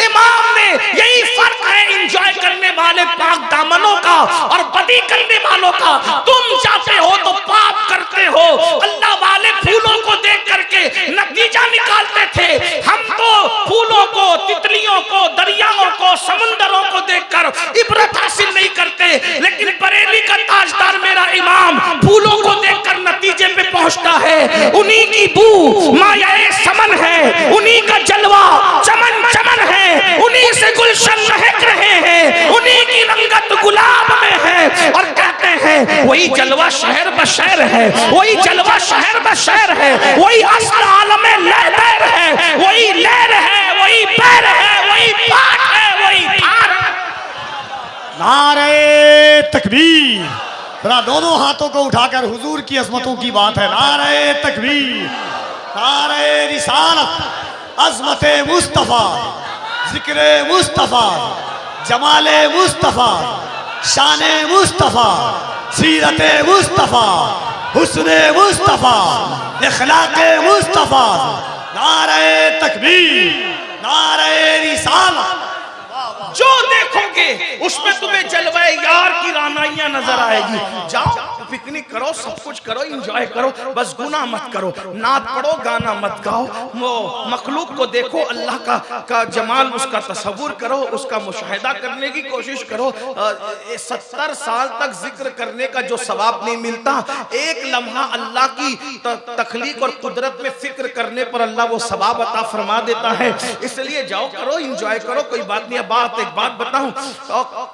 इमाम ने यही फर्क है एंजॉय करने वाले पाक दामनों का और बदी करने वालों का। तुम जाते हो तो पाप करते हो, अल्लाह वाले फूलों को देख करके नतीजा निकालते थे। हम तो फूलों को, तितलियों को, दरियाओं को, समुंदरों को देखकर इबरत हासिल नहीं करते, लेकिन बरेली का ताजदार मेरा इमाम फूलों को देखकर नतीजे पे पहुंचता है। उन्हीं की बू मायाए समन है, उन्हीं का जलवा चमन चमन है, उन्हीं से गुलशन महक रहे हैं, उन्हीं की रंगत गुलाब में है। और कहते हैं वही जलवा शहर बशहर है, वही जलवा शहर बशहर है, वही असल आलम लहर है, वही लहर है, वही पैर है, वही पाठ है, वही धार है। नारे तकबीर, जरा दोनों हाथों को उठाकर हुजूर की अजमतों की बात है। नारे तकबीर, नारे रिसालत, अजमत मुस्तफा, जिक्र मुस्तफा, जमाले मुस्तफा, शाने मुस्तफा, सीरत मुस्तफा, हुस्ने मुस्तफा, इखलाके मुस्तफा। नारे तकबीर, नारे रिसालत। जो देखोगे उसमें तुम्हें जलवाए यार की रानाइयां नजर आएगी। जाओ पिकनिक करो, सब कुछ करो, एंजॉय करो, बस गुनाह मत करो, नात पढ़ो, गाना मत गाओ। वो मखलूक को देखो, अल्लाह का जमाल, उसका तसव्वुर करो, उसका मुशाहिदा करने की कोशिश करो। 70 साल तक जिक्र करने का जो सवाब नहीं मिलता, एक लम्हा अल्लाह की तख्लीक और कुदरत में फिक्र करने पर अल्लाह वो सवाब अता फरमा देता है। इसलिए जाओ करो, एंजॉय करो, कोई बात नहीं। एक बात बताऊं,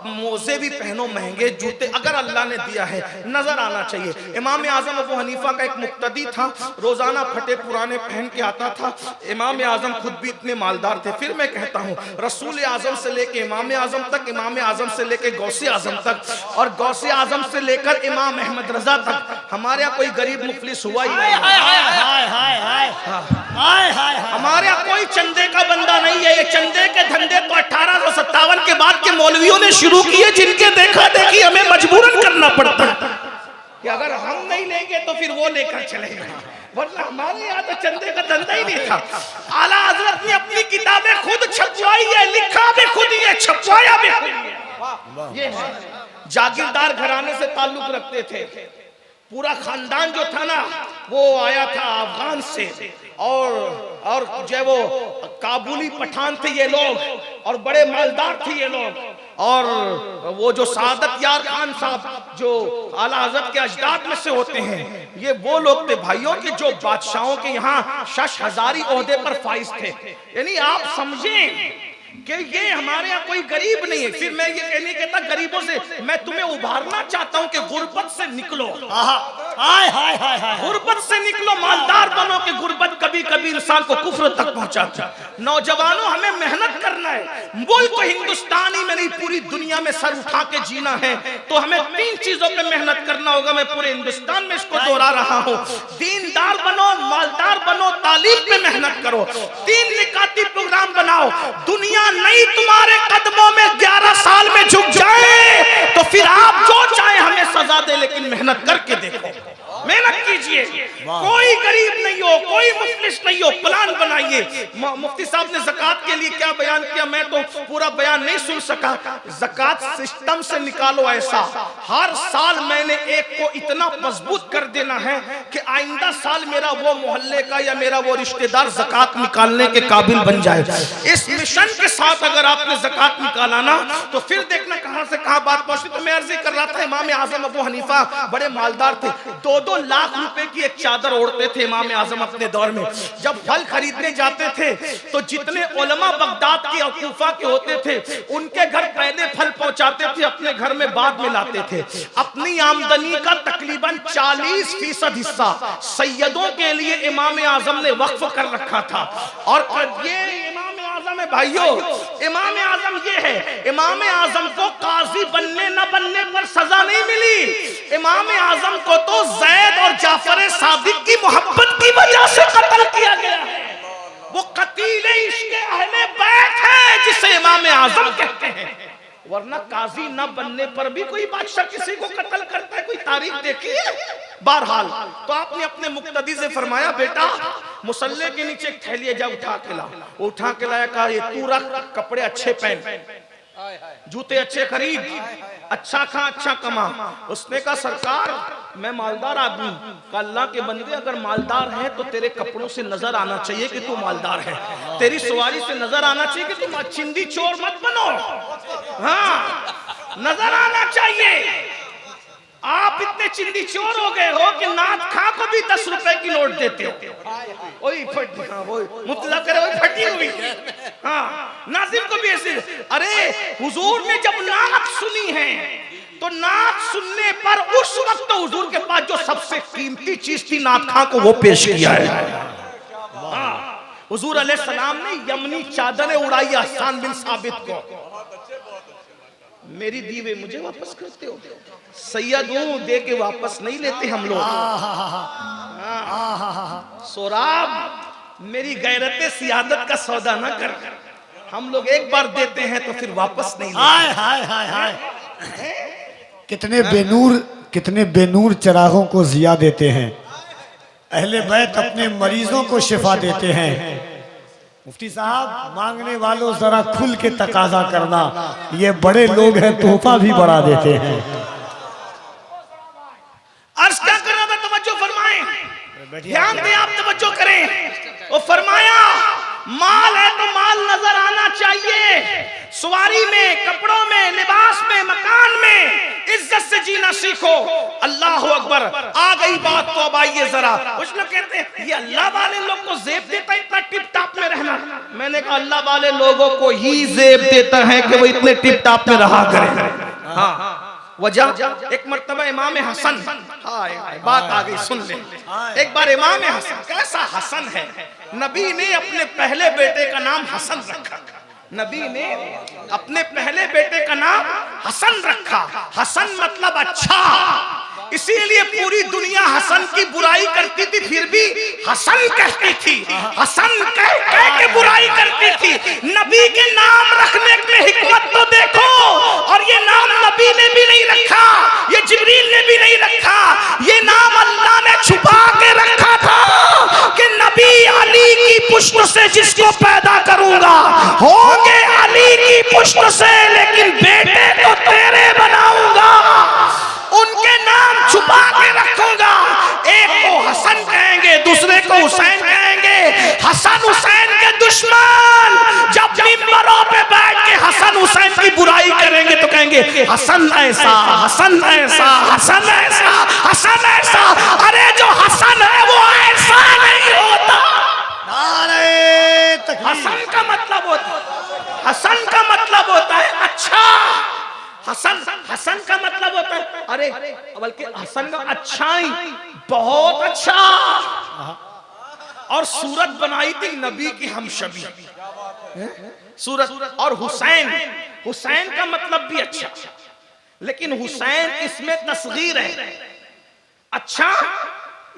मोजे भी पहनो, महंगे जूते अगर अल्लाह ने दिया है, नजर आना चाहिए। इमाम आजम अबू हनीफा का एक मुक्तदी था, रोजाना फटे पुराने पहन के आता था। इमाम आजम खुद भी इतने मालदार थे। फिर मैं कहता हूँ, रसूल आजम से लेके इमाम आजम तक, इमाम आजम से लेके गौसे आजम तक, और गौसे आजम से लेकर इमाम अहमद रजा तक, हमारे यहाँ कोई गरीब मुफलिस हुआ ही नहीं। हमारे यहाँ कोई चंदे का बंदा नहीं है। ये चंदे के धंधे तो 1857 के बाद के मौलवियों ने शुरू किए, जिनके देखा देखी हमें मजबूरन करना पड़ता है कि अगर हम नहीं लेंगे तो फिर वो लेकर चलेगा, वरना हमारे यहाँ तो चंदे का धंधा ही नहीं था। आला हजरत ने अपनी किताबें खुद छपवाई है, लिखा भी खुद ही है, छपवाया भी खुद ही है। ये है, जागीरदार घराने से ताल्लुक रखते थे। पूरा खानदान जो था ना वो आया था अफगान से, और जो वो काबुली पठान थे ये लोग, और बड़े मालदार थे ये लोग। और वो जो सादत यार खान साहब जो आला हज़रत के अजदाद में से होते हैं, ये वो लोग थे भाइयों के जो बादशाहों के यहाँ शश हजारी ओहदे पर फाइज थे। यानी आप समझें कि ये हमारे यहाँ कोई गरीब नहीं है। फिर मैं ये कहने कहता गरीबों से, मैं तुम्हें उभारना चाहता हूँ कि गुर्बत से निकलो, गुर्बत से निकलो, मालदार बनो कि गुर्बत कभी कभी इंसान को कुफ्र तक पहुंचाता है। नौजवानों हमें मेहनत करना है। मुल्क तो हिंदुस्तानी में नहीं, पूरी दुनिया में सर उठा के जीना है, तो हमें 3 चीजों पे मेहनत करना होगा। मैं पूरे हिंदुस्तान में इसको दोहरा रहा हूँ, दीनदार बनो, मालदार बनो, तालीम पे मेहनत करो, 3 निकाती प्रोग्राम बनाओ। दुनिया नहीं तुम्हारे कदमों में 11 साल में झुक जाए तो फिर आप जो चाहे हमें सजा दे, लेकिन मेहनत करके देखो, मेहनत कीजिए। कोई गरीब नहीं हो, कोई मुफलिस नहीं हो, प्लान बनाइए। मुफ्ती साहब ने ज़कात के लिए क्या बयान किया, मैं तो पूरा बयान नहीं सुन सका। ज़कात सिस्टम से निकालो ऐसा, हर साल मैंने एक को इतना मजबूत कर देना है कि आइंदा साल मेरा वो मोहल्ले का या मेरा वो रिश्तेदार ज़कात निकालने के काबिल बन जाए। इस मिशन के साथ अगर आपने ज़कात निकाला ना तो फिर देखना कहां से कहां बात पहुंची। तो मैं अर्ज़ी कर रहा था, इमाम आज़म अबू हनीफा बड़े मालदार थे, 2-2 लाख रुपए की एक चादर ओढ़ते थे इमाम आजम अपने दौर में। जब फल खरीदने जाते थे तो जितने उलमा बगदाद के और कूफा के होते थे उनके घर पहले फल पहुंचाते थे, अपने घर में बाद में लाते थे। अपनी आमदनी का तकरीबन 40% हिस्सा सैयदों के लिए इमाम आजम ने वक्फ कर रखा था। और ये इमाम आजम है भाइयों, इमाम आजम ये है, इमाम आजम को काजी बनने न बनने पर सजा नहीं मिली। इमाम आजम को तो जैद और जाफर सादिक की मोहब्बत की वजह से कत्ल किया गया है। वो कतीले इश्क अहले बैत है जिसे इमाम आजम कहते हैं। वरना काजी न बनने पर भी कोई बादशाह किसी को कत्ल करता है, कोई तारीख देखी है? बहरहाल तो आपने अपने मुक्तदी से फरमाया, बेटा मुसल्ले के नीचे एक थैली जा उठा के ला। उठा के लाया, कहा ये तू रख, कपड़े अच्छे पहन, जूते अच्छे खरीद, अच्छा खा अच्छा कमा। उसने कहा सरकार मैं मालदार आदमी। कहा अल्लाह के बंदे अगर मालदार हैं तो तेरे कपड़ों से नजर आना चाहिए कि तू मालदार है, तेरी सवारी से नजर आना चाहिए कि तुम चिंदी चोर मत बनो। हाँ नजर आना चाहिए। आप इतने चिंदी चोर हो गए हो कि नाथ खां को भी 10 रुपए की नोट देते हो। वही फटी, हाँ वही मुतला करे वही फटी हुई। हाँ नाजिम को भी ऐसे। अरे हुजूर ने जब नात सुनी है तो नात सुनने पर उस वक्त तो हुजूर के पास जो सबसे कीमती चीज थी नाथ खां को वो पेश किया है। हुजूर अलैहिस्सलाम ने यमनी चादरें उड़ाई हसन बिन साबित को। मेरी दीवे मुझे वापस करते हो, सैयद हूं दे के वापस नहीं लेते हम लोग। सोराब मेरी गैरत सियादत का सौदा न कर, हम लोग एक बार देते हैं तो फिर वापस नहीं लेते। हाय हाय हाय हाय, कितने बेनूर चरागों को जिया देते हैं। अहले बैत अपने मरीजों को शिफा देते हैं। मुफ्ती साहब मांगने वालों जरा खुल के तकाजा करना, ये बड़े लोग हैं तोहफा भी बढ़ा देते हैं। अर्ज क्या कर रहा था, तवज्जो फरमाएं, ध्यान दें आप, तवज्जो करें। वो फरमाया माल है तो माल नजर आना चाहिए, सवारी में, कपड़ों में, लिबास में, मकान में इज्जत से जीना सीखो। अल्लाह अकबर। आ गई बात तो अब आइए जरा। कुछ लोग कहते हैं ये अल्लाह वाले लोग को जेब देता है इतना टिप टाप में रहना। मैंने कहा अल्लाह वाले लोगों को ही जेब देता है कि वो इतने टिप टाप में रहा करें। हाँ वजह एक मर्तबा इमाम हसन, बात आ गई सुन ले। एक बार इमाम हसन, कैसा हसन है, नबी ने अपने पहले बेटे का नाम हसन रखा। नबी ने अपने पहले बेटे का नाम हसन रखा। हसन मतलब अच्छा, इसीलिए पूरी दुनिया हसन की बुराई करती थी फिर भी हसन कहती थी। हसन कह के बुराई करती थी। नबी के नाम रखने में हिकमत तो देखो। और ये नाम नबी ने भी नहीं रखा, ये जिब्रील ने भी नहीं रखा, ये नाम अल्लाह ने छुपा के रखा था कि नबी अली की पुष्ट से जिसको पैदा करूंगा होंगे अली की पुष्ट से, लेकिन बेटे तो तेरे बनाऊंगा, उनके नाम छुपा के रखूंगा। एक को हसन कहेंगे, दूसरे को हुसैन कहेंगे। हसन हुसैन के दुश्मन जब मिंबरों पे बैठ के हसन हुसैन की बुराई करेंगे तो कहेंगे हसन ऐसा, हसन ऐसा, हसन ऐसा, हसन ऐसा। अरे जो हसन है वो ऐसा नहीं होता। हसन का मतलब होता है, हसन का मतलब होता है अच्छा। हसन, हसन का मतलब होता है अरे, बल्कि हसन का अच्छाई, बहुत अच्छा। और सूरत बनाई थी नबी की हमशबी सूरत। और हुसैन, हुसैन का मतलब भी अच्छा, लेकिन हुसैन इसमें तस्गीर है। अच्छा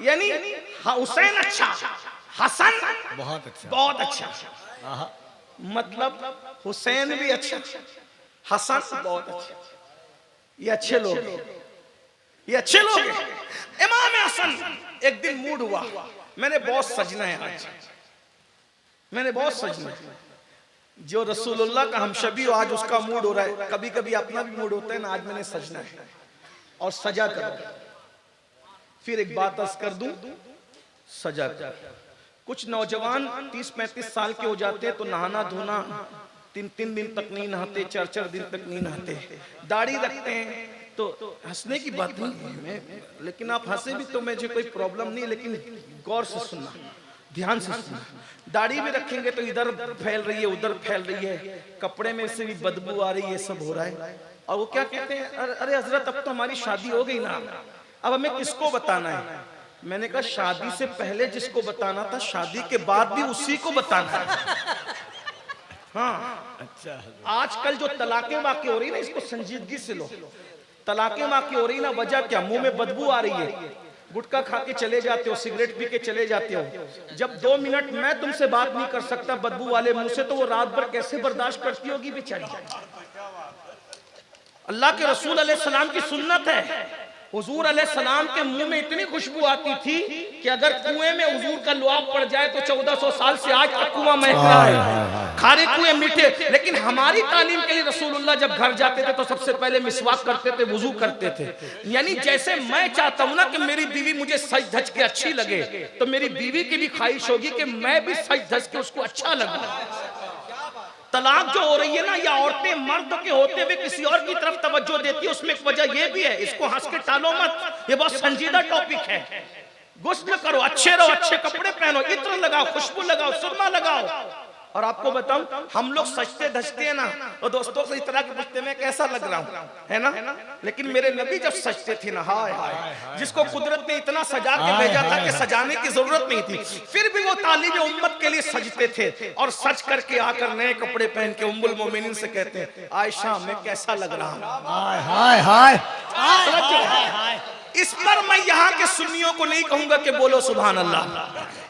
यानी हुसैन अच्छा, हसन बहुत अच्छा, बहुत अच्छा। मतलब हुसैन भी अच्छा, हसन बहुत अच्छा। ये अच्छे लोग, ये अच्छे लोग। इमाम हसन एक दिन मूड हुआ, मैंने बहुत सजना है आज, मैंने बहुत सजना है। जो रसूलुल्लाह का हमशबी हो आज उसका मूड हो रहा है, कभी कभी अपना भी मूड होता है ना, आज मैंने सजना है और सजा कर। फिर एक बात अर्ज कर दूं, सजा कर। कुछ नौजवान 30-35 साल के हो जाते हैं तो नहाना धोना 3-3 दिन तक नहीं नहाते, 4-4 दिन तक नहीं नहाते। दाढ़ी रखते हैं तो हंसने की बात नहीं है मैं, लेकिन आप हंसे भी तो मुझे कोई प्रॉब्लम नहीं, लेकिन गौर से सुनना, ध्यान से सुनना। दाढ़ी भी रखेंगे तो इधर फैल रही है उधर फैल रही है, कपड़े में से भी बदबू आ रही है, सब हो रहा है। और वो क्या कहते हैं, अरे हजरत अब तो हमारी शादी हो गई ना, अब हमें किसको बताना है? मैंने कहा शादी से पहले जिसको बताना था, शादी के बाद भी उसी को बताना है। हाँ अच्छा, आजकल जो तलाकें वाक़ई हो रही ना, इसको संजीदगी से लो। तलाकें वाक़ई हो रही ना, वजह क्या? मुंह में बदबू आ रही है, गुटखा खा के चले जाते हो, सिगरेट पी के चले जाते हो। जब 2 मिनट मैं तुमसे बात नहीं कर सकता बदबू वाले मुंह से, तो वो रात भर कैसे बर्दाश्त करती होगी बेचारी? अल्लाह के रसूल अलैहिस्सलाम की सुन्नत है, हुजूर अलैहिस्सलाम के मुंह में इतनी खुशबू आती थी कि अगर कुएं में हुजूर का लुआब पड़ जाए तो 1400 साल से आज तक कुआं महक रहा है। खारे कुएं मीठे। लेकिन हमारी तालीम के लिए रसूलुल्लाह जब घर जाते थे तो सबसे पहले मिसवाक करते थे, वुजू करते थे। यानी जैसे मैं चाहता हूं ना कि मेरी बीवी मुझे सज धज के अच्छी लगे, तो मेरी बीवी की भी ख्वाहिश होगी कि मैं भी सज धज के उसको अच्छा लगूं। तलाक जो हो रही है ना, या औरतें मर्द के होते हुए किसी और की तरफ तवज्जो देती है, उसमें एक वजह ये भी है, इसको हंस के टालो मत, ये बहुत संजीदा टॉपिक है। गुस्ल करो, अच्छे रहो, अच्छे कपड़े पहनो, इत्र लगाओ, खुशबू लगाओ, सुरमा लगाओ। और आपको बताऊं, हम लोग सजते धजते हैं ना, और दोस्तों से इस तरह के पूछते मैं कैसा लग रहा हूं, है ना? लेकिन मेरे नबी जब सजते थे ना, हाय हाय, जिसको कुदरत ने इतना सजा के भेजा था कि सजाने की जरूरत नहीं थी, फिर भी वो तालिब उम्मत के लिए सजते थे। और सज करके आकर नए कपड़े पहन के उम्मुल मोमिनीन से कहते हैं, आयशा मैं कैसा लग रहा हूं। हाय हाय हाय। इस पर मैं यहाँ के सुन्नियों को नहीं कहूंगा कि बोलो सुभान अल्लाह,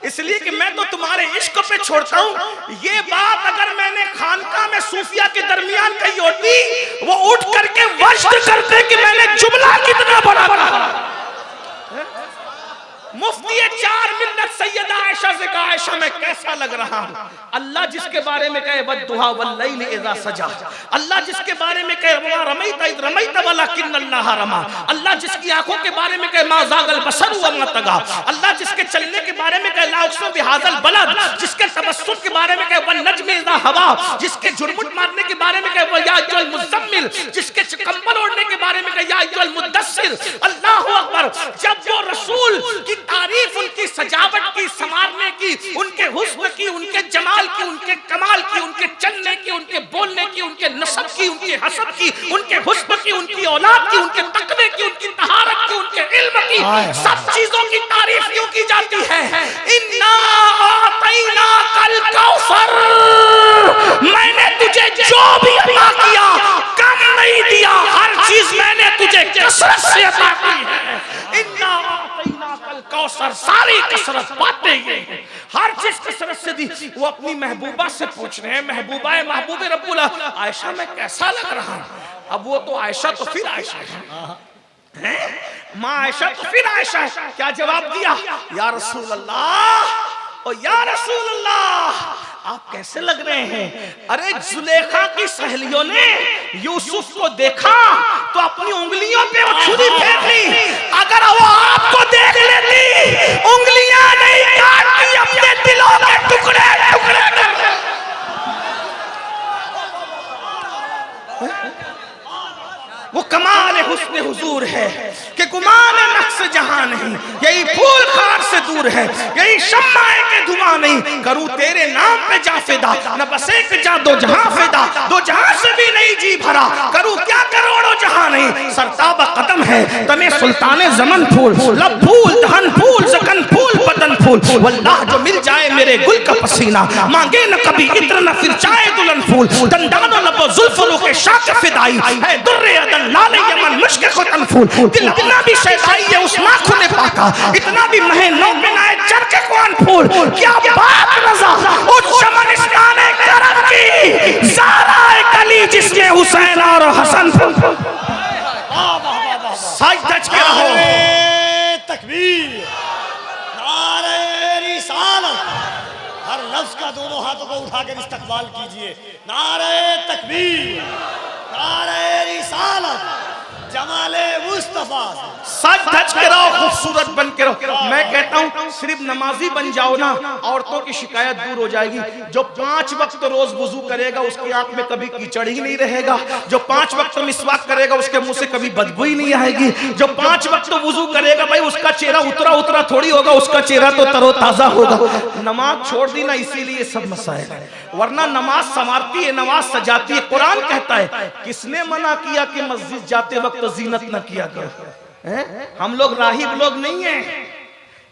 इसलिए कि मैं तो तुम्हारे इश्क पे छोड़ता हूँ। ये बात अगर मैंने खानका में सूफिया के दरमियान कही होती, वो उठ करके वज्द करते कि मैंने जुमला कितना बड़ा कहा। मुफ्ती 4 मिन्नत सैयदा आयशा से कहा, आयशा मैं कैसा लग रहा हूं। अल्लाह जिसके बारे में कहे वद्दुहा वल्लैल इज़ा सजा, अल्लाह जिसके बारे में कहे वा रमैता इज़ रमैता वलाकिन्नल्लाह रमा, अल्लाह जिसकी आंखों के बारे में कहे मा ज़ागल बसर व मा तगा, अल्लाह जिसके चलने के बारे में कहे ला उक़सिमु बिहाज़ल बलद, जिसके तबस्सुम के बारे में कहे वन नज्मि इज़ा हवा, जिसके झुरमुट मारने के बारे में कहे या अय्युहल मुज़म्मिल, जिसके कंबल ओढ़ने के बारे में कहे या अय्युहल मुद्दस्सिर। अल्लाहु अकबर। जब वो रसूल की तारीफ, उनकी सजावट की, संवारने की, उनके हुस्न की, उनके जमाल की, उनके कमाल की, उनके चलने की, उनके बोलने की, उनके नसब की, उनके हसब की, उनके हुस्न की, उनकी औलाद की, उनके तकवे की, उनकी तहारत की, उनके इल्म की, सब चीजों की तारीफ क्यों की जाती है? इन्ना आतैना कल कौसर, मैंने तुझे जो भी अता किया कम नहीं दिया, हर चीज मैंने तुझे कसरत से अता की है। इन्ना कौसर, सारी कसरत पाते हैं, हर चीज कसरत से दी। वो अपनी महबूबा से पूछ रहे हैं, महबूबा है महबूब रब्बुल, आयशा मैं कैसा लग रहा हूं। अब वो तो आयशा तो फिर आयशा है, माँ आयशा तो फिर आयशा है। क्या जवाब दिया? या रसूल अल्लाह, ओ या रसूल अल्लाह, आप कैसे लग रहे हैं? अरे जुलेखा की सहेलियों ने यूसुफ को देखा तो अपनी उंगलियों पे वो छुरी फेंक ली। अगर वो आपको देख लेती, उंगलियां नहीं काटती, अपने दिलों के टुकड़े टुकड़े कर देती। वो कमाल हुस्न हुजूर है कि गुमान नक्श जहां नहीं, यही फूल खार से दूर है, यही शम्माए के धुआं नहीं। करूं तेरे नाम पे जा फिदा, न बस एक जा दो जहां फिदा, दो जहां से भी नहीं जी भरा, करूं क्या करोड़ों जहां नहीं। सरताब कदम है तने सुल्ताने जमन फूल, लब फूल दहन फूल सकन फूल बदन फूल, वल्लाह जो मिल जाए मेरे गुल का पसीना, मांगे न कभी इत्र न फिर चाहे दुल्हन फूल, दंडानो लबो जुल्फों के शाक फिदाई है, दुर्रे लाल यमन मुश्क खुतन फूल, दिल इतना भी शैताई है उस नाखुन पाका, इतना भी महनो बिनाए चरके कौन फूल। क्या बात रज़ा उस शमनिस्तान करम की, ज़ारा कली जिसके हुसैन और हसन फूल। सच धज के रहो। तकबीर, नारे रिसालत, हर लफ्ज का दोनों हाथों को उठाकर इस्तकबाल कीजिए। नारे तकबीर, नारे रिसालत, जमाले मुस्तफा सच धज के रहो, खूबसूरत बन के रहो। मैं कहता हूँ सिर्फ नमाजी बन जाओ ना, औरतों की शिकायत दूर हो जाएगी। जो 5 वक्त रोज वुजू करेगा उसकी आंख में कभी कीचड़ ही नहीं रहेगा। जो 5 वक्त मिसवाक करेगा उसके मुंह से कभी बदबू ही नहीं आएगी। जो 5 वक्त वुजू करेगा भाई उसका चेहरा उतरा उतरा थोड़ी होगा, उसका चेहरा तो तरोताजा होगा। नमाज छोड़ दी ना इसीलिए सब मसाइल है, वरना नमाज संवारती है, नमाज सजाती है। कुरान कहता है किसने मना किया कि मस्जिद जाते वक्त जीनत न किया करो। हम लोग राहिब लोग नहीं हैं,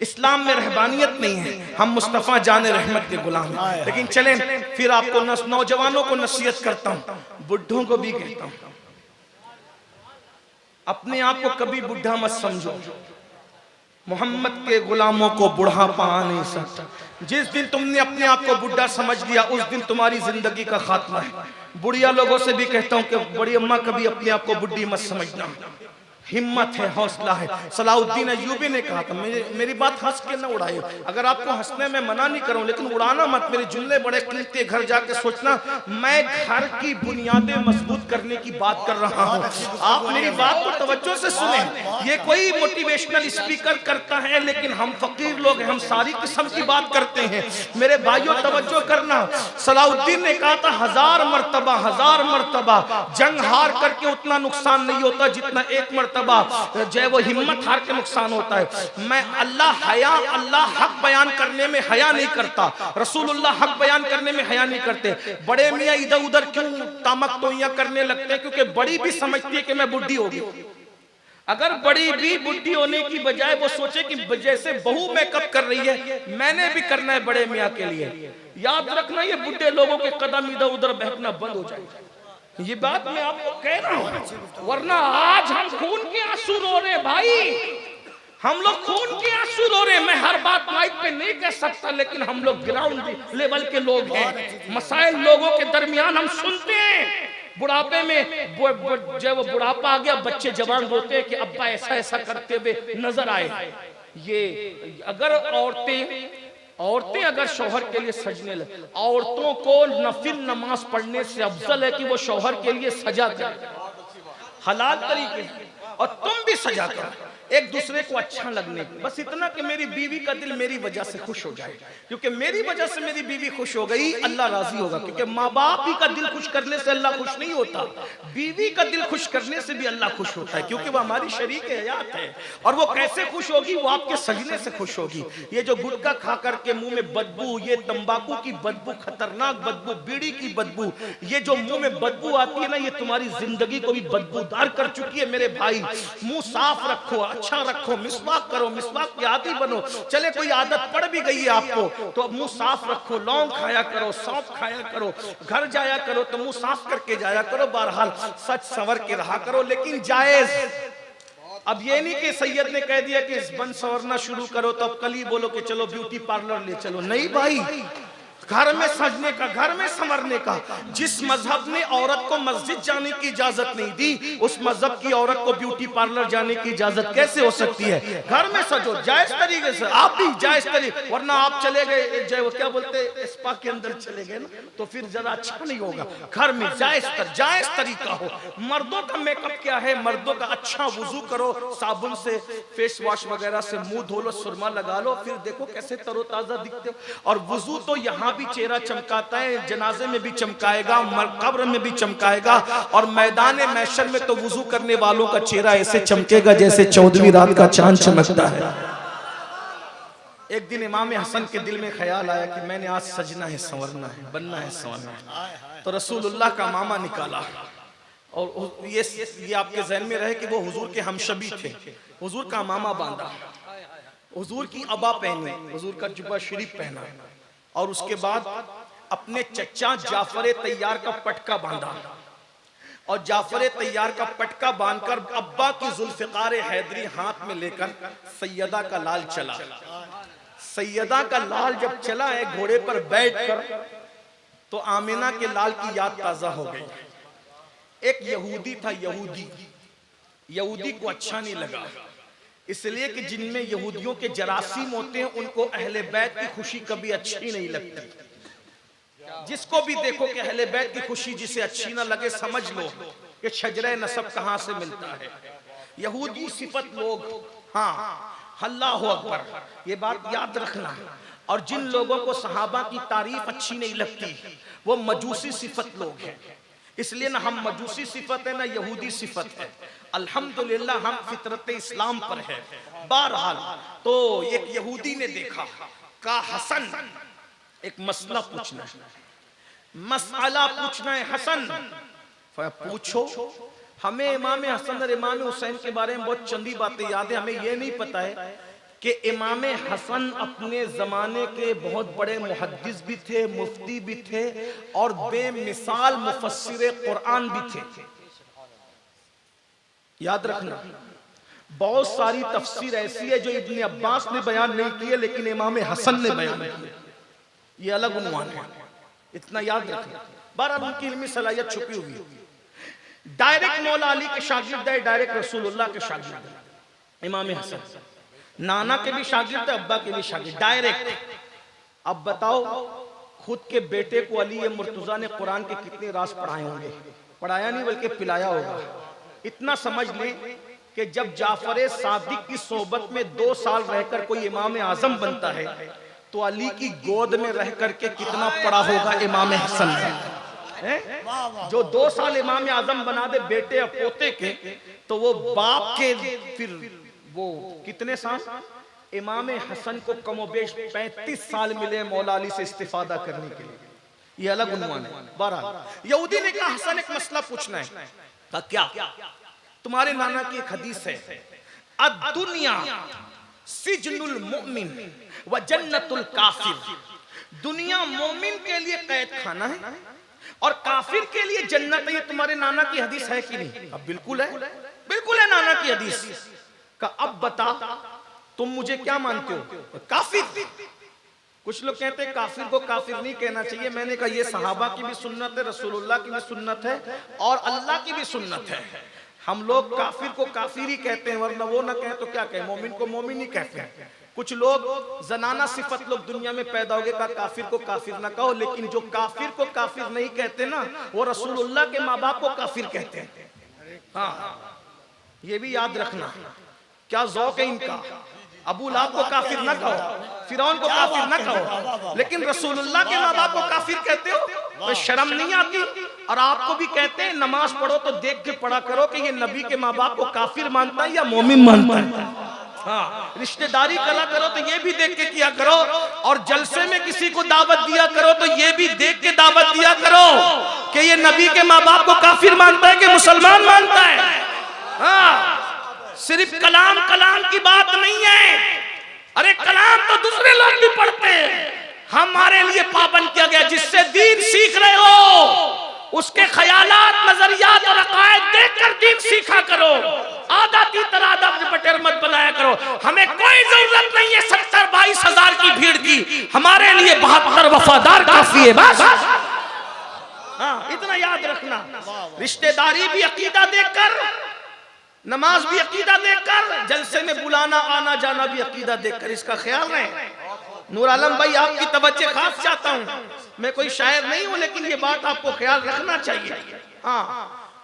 इस्लाम में रहबानियत नहीं है, हम मुस्तफा जाने रहमत के गुलाम हैं। लेकिन चलें फिर आपको नौजवानों को नसीहत करता हूं, बुढ़ों को भी कहता हूं, अपने आप को कभी बुढ़ा मत समझो। मोहम्मद के गुलामों को बुढ़ापा आ नहीं सकता। जिस दिन तुमने अपने आप को बुढ़ा समझ लिया उस दिन तुम्हारी जिंदगी का खात्मा है। बुढ़िया लोगों से भी कहता हूं कि बड़ी अम्मा कभी अपने आप को बुढ़ी मत समझना, हिम्मत है, हौसला है। सलाउद्दीन अय्यूबी ने कहा था, मेरी बात हंस के न उड़ाइए, अगर आपको हंसने में मना नहीं करूं लेकिन उड़ाना मत, मेरे जुमले बड़े कीमती, घर जाके सोचना मैं घर की बुनियादें मजबूत करने की बात कर रहा हूं। आप मेरी बात को तवज्जो से सुने, ये कोई मोटिवेशनल स्पीकर करता है लेकिन हम फकीर लोग हैं, हम सारी किस्म की बात करते हैं। मेरे भाइयों तवज्जो करना, सलाउद्दीन ने कहा था 1000 मर्तबा जंग हार करके उतना नुकसान नहीं होता जितना एक मर्तबा जो है वो हिम्मत हार के नुकसान होता है। मैं अल्लाह हक बयान करने में हया नहीं करता, रसूलुल्लाह हक बयान करने में हया नहीं करते। बड़े मियाँ इधर उधर क्यों तामक तोइयां करने लगते हैं? क्योंकि बड़ी भी समझती है कि मैं बुढ़ी होगी। अगर बड़ी भी बुढ़ी होने की बजाय वो सोचे कि जैसे बहू मेकअप कर रही है मैंने भी करना है बड़े मियाँ के लिए, याद रखना ये बुढ़े लोगों के कदम इधर उधर बहकना बंद हो जाएगा। ये बात मैं आपको कह रहा हूं, वरना आज हम खून के आंसू रो रहे भाई, हम लोग खून के आंसू रो रहे। मैं हर बात माइक पे नहीं कह सकता लेकिन हम लोग ग्राउंड लेवल के लोग हैं, मसाइल लोगों के दरमियान हम सुनते हैं। बुढ़ापे में जब वो बुढ़ापा आ गया बच्चे जवान रोते हैं कि अब्बा ऐसा ऐसा करते हुए नजर आए। ये अगर औरतें अगर शौहर के लिए सजने लगे, औरतों को नफिल नमाज पढ़ने से अफजल है कि वो शौहर के लिए सजा करे हलाल तरीके से, और तुम भी सजा करो एक दूसरे को अच्छा लगने की। बस इतना कि मेरी बीवी का दिल मेरी वजह से खुश हो जाए, क्योंकि मेरी वजह से मेरी बीवी खुश हो गई अल्लाह राजी होगा। क्योंकि माँ बाप ही का दिल खुश करने से अल्लाह खुश नहीं होता, बीवी का दिल खुश करने से भी अल्लाह खुश होता है, क्योंकि वो हमारी शरीक हयात है। और वो कैसे खुश होगी? वो आपके सजने से खुश होगी। ये जो गुटखा खा करके मुंह में बदबू, ये तंबाकू की बदबू, खतरनाक बदबू, बीड़ी की बदबू, ये जो मुंह में बदबू आती है ना, ये तुम्हारी जिंदगी को भी बदबूदार कर चुकी है। मेरे भाई मुंह साफ रखो, अच्छा रखो, मिसवाक करो, मिसवाक की आदि बनो। चले कोई आदत पड़ भी गई है आपको तो मुंह साफ रखो, लौंग खाया करो, सौंफ खाया करो, घर जाया करो तो मुंह साफ करके जाया करो। बहरहाल सच संवर के रहा करो, लेकिन जायज। अब ये नहीं कि सैयद ने कह दिया कि बन संवरना शुरू करो तो अब कल ही बोलो कि चलो ब्यूटी पार्लर ले चलो। नहीं भाई, घर में सजने का, घर में संवरने का। जिस मजहब ने औरत को मस्जिद जाने की इजाजत नहीं दी, उस मजहब की औरत को ब्यूटी पार्लर जाने की इजाजत कैसे हो सकती है? घर में सजो जायज तरीके से, आप भी जायज तरीके, वरना आप चले गए जो क्या बोलते स्पा के अंदर चले गए ना तो फिर जरा अच्छा नहीं होगा। घर में जायज तरीका हो। मर्दों का मेकअप क्या है? मर्दों का अच्छा वुजू करो, साबुन से फेस वॉश वगैरह से मुंह धो लो, सुरमा लगा लो, फिर देखो कैसे तरोताजा दिखते हो। और वुजू तो यहाँ भी चेहरा चमकाता है, जनाजे में भी चमकाएगा, कब्र में भी चमकाएगा, और मैदान महशर में तो वुजू करने वालों का चेहरा ऐसे चमकेगा जैसे 14वीं रात का चांद चमकता है। एक दिन इमाम हसन के दिल में ख्याल आया कि मैंने आज सजना है, संवरना है, बनना है, संवरना है। तो रसूलुल्लाह का मामा निकाला, और ये आपके ज़हन में रहे कि वो हुजूर के हमशबी थे। हुजूर का मामा बांधा, हुजूर की अबा पहनी, हुजूर का जुब्बा शरीफ पहना, और उसके बाद अपने चचा जाफर तैयार का पटका बांधा, और जाफर तैयार का पटका बांधकर अब्बा की जुल्फिकार हैदरी हाथ में लेकर सैयदा का लाल चला। सैयदा का लाल जब चला है घोड़े पर बैठकर, तो आमिना के लाल की याद ताजा हो गई। एक यहूदी था, यहूदी को अच्छा नहीं लगा, इसलिए कि जिनमें यहूदियों के जरासीम होते हैं उनको अहले बैत की खुशी कभी अच्छी नहीं लगती। जिसको भी देखो कि अहले बैत की खुशी जिसे अच्छी ना लगे, समझ लो कि शजरे नसब कहां से मिलता है। यहूदी सिफत लोग, हाँ अल्लाह अकबर, ये बात याद रखना। और जिन लोगों को सहाबा की तारीफ अच्छी नहीं लगती वो मजूसी सिफत लोग हैं। इसलिए ना हम मजूसी सिफत है ना यहूदी सिफत है, अल्हम्दुलिल्लाह हम फितरत इस्लाम पर है। बहरहाल तो एक यहूदी ने देखा, का हसन एक मसला पूछना है, मसला पूछना है हसन, पूछो। हमें इमाम हसन और इमाम हुसैन के बारे में बहुत चंदी बातें याद है, हमें ये नहीं पता है कि इमाम हसन अपने जमाने के बहुत बड़े मुहद्दिस भी थे, मुफ्ती भी थे और बेमिसाल मुफस्सिर कुरान भी थे। याद रखना, बहुत सारी तफसीर ऐसी है जो इब्ने अब्बास ने बयान नहीं की है लेकिन इमाम हसन ने बयान की, ये अलग उन्वान है, इतना याद रखना। बहरहाल उनकी इल्मी सलाहियत छुपी हुई है। डायरेक्ट मौला अली के शागिर्द है, डायरेक्ट रसूलुल्लाह के शागिर्द है इमाम हसन, नाना के भी शागिर्द है, अब्बा के भी शागिर्द, डायरेक्ट। अब बताओ खुद के बेटे को अली मुर्तजा ने कुरान के कितने राज पढ़ाए होंगे? पढ़ाया नहीं बल्कि पिलाया होगा। इतना समझ लें कि जब जाफर सादिक की सोबत में 2 साल रहकर कोई इमाम आजम बनता है तो अली की गोद में रह करके कितना पढ़ा होगा इमाम हसन ने। जो 2 साल इमाम आजम बना दे बेटे और पोते के, तो वो बाप के फिर वो कितने साल? इमाम हसन को कमोबेश 35 साल मिले मौला अली से इस्तिफादा करने के लिए, ये अलग उन्वान है। बहरहाल यहूदी ने कहा हसन एक मसला पूछना है। कहा क्या? तुम्हारे नाना की एक हदीस है, अद-दुनिया सिजनुल मुमिन व जन्नतुल काफिर, दुनिया मोमिन के लिए कैद खाना है और काफिर के लिए जन्नत है। ये तुम्हारे नाना की हदीस है कि नहीं? अब बिल्कुल है, बिल्कुल है नाना की हदीस का। अब बता तुम मुझे क्या मानते हो? काफिर। कुछ लोग कहते हैं काफिर को काफिर नहीं कहना चाहिए। मैंने कहा ये सहाबा की भी सुन्नत है, रसूलुल्लाह की भी सुन्नत है और अल्लाह की भी सुन्नत है। हम लोग काफिर को काफिर ही कहते हैं, वरना वो ना कहें तो क्या कहें, मोमिन को मोमिन ही कहते हैं। कुछ लोग जनाना सिफत लोग दुनिया में पैदा हो गए, कहा काफिर को काफिर ना कहो, लेकिन जो काफिर को काफिर नहीं कहते ना वो रसूलुल्लाह के माँ बाप को काफिर कहते हैं। हाँ ये भी याद रखना, क्या ज़ौक़ है इनका। अबू लहब को काफिर ना कहो, फिरौन को काफिर ना कहो, लेकिन रसूलुल्लाह के माँ बाप को काफिर कहते हो, तो शर्म नहीं आती? और आपको भी कहते हैं नमाज पढ़ो तो देख के पढ़ा करो कि ये नबी के माँ बाप को काफिर मानता है या मोमिन मानता है। हाँ, रिश्तेदारी करा करो तो ये भी देख के किया करो, और जलसे में किसी को दावत दिया करो तो ये भी देख के दावत दिया करो कि ये नबी के माँ बाप को काफिर मानता है कि मुसलमान मानता है। हाँ, सिर्फ कलाम की बात नहीं है, अरे कलाम तो दूसरे लोग भी पढ़ते हैं, हमारे लिए पाबंद किया गया। जिससे दीन सीख रहे हो उसके ख्यालात, नजरियात और अकायद देखकर दीन सीखा करो, आदती तरादा बटेर मत बनाया करो। हमें कोई जरूरत नहीं है 70-22 हजार की भीड़ की, हमारे लिए 72 वफादार काफी है बस। हाँ, इतना याद रखना। रिश्तेदारी भी अकीदा देखकर, नमाज भी अकीदा देखकर, जलसे में बुलाना आना जाना भी अकीदा देखकर, इसका ख्याल रहे। नूर आलम भाई आपकी तवज्जो खास चाहता हूं, मैं कोई शायर नहीं हूं लेकिन ये बात आपको ख्याल रखना चाहिए। हाँ,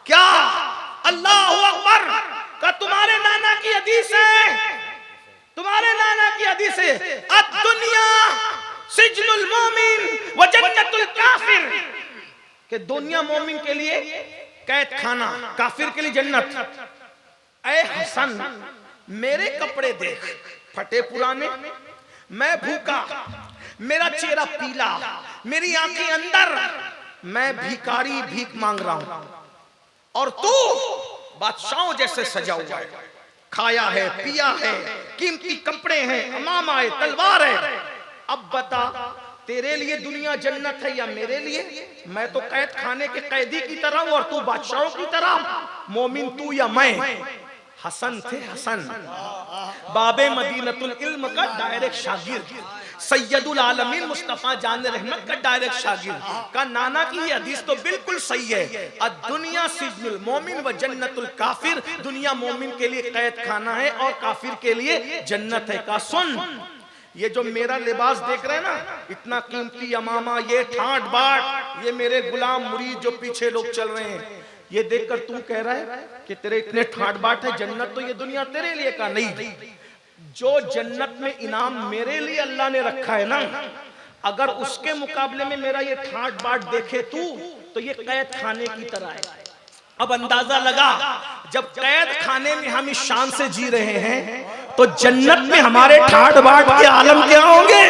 क्या अल्लाह अकबर का तुम्हारे नाना की हदीस है, तुम्हारे नाना की हदीस है, अद-दुनिया सिजनुल मोमिन व जन्नतुल काफिर, कि दुनिया मोमिन के लिए कैद खाना, काफिर के लिए जन्नत। ऐ हसन मेरे कपड़े देख, फटे पुराने, मैं भूखा, मेरा चेहरा पीला, मेरी आंखें अंदर, मैं भिखारी भीख मांग रहा हूं, और तू बादशाहों जैसे सजा हुआ है, खाया है, पिया है, कीमती कपड़े हैं, अमामा है, तलवार है। अब बता तेरे लिए दुनिया जन्नत है या मेरे लिए? मैं तो कैद खाने के कैदी की तरह हूं और तू बादशाहों की तरह। मोमिन तू या मैं? हसन थे हसन, बाबे मदीनतुल इल्म का डायरेक्ट शागिर्द, सैयदुल आलमीन मुस्तफा जान रहमत का डायरेक्ट शागिर्द का नाना की ये हदीस तो बिल्कुल सही है। दुनिया सिजनुल मोमिन व जन्नतुल काफिर, दुनिया मोमिन के लिए कैद खाना है और काफिर के लिए जन्नत है। का सुन, ये जो मेरा लिबास देख रहे हैं ना, इतना कीमती अमामा, ये ठाट बाट, ये मेरे गुलाम मुरीद जो पीछे लोग चल रहे हैं, ये देखकर तू कह रहा है कि तेरे इतने ठाट बाट है, जन्नत तो ये दुनिया तेरे लिए का नहीं। जो जन्नत में इनाम मेरे लिए अल्लाह ने रखा है ना, अगर उसके मुकाबले में मेरा ये ठाट बाट देखे तू, तो ये कैद खाने की तरह है। अब अंदाजा लगा, जब कैद खाने में हम इस शान से जी रहे हैं, तो जन्नत में हमारे ठाट बाट के आलम क्या होंगे।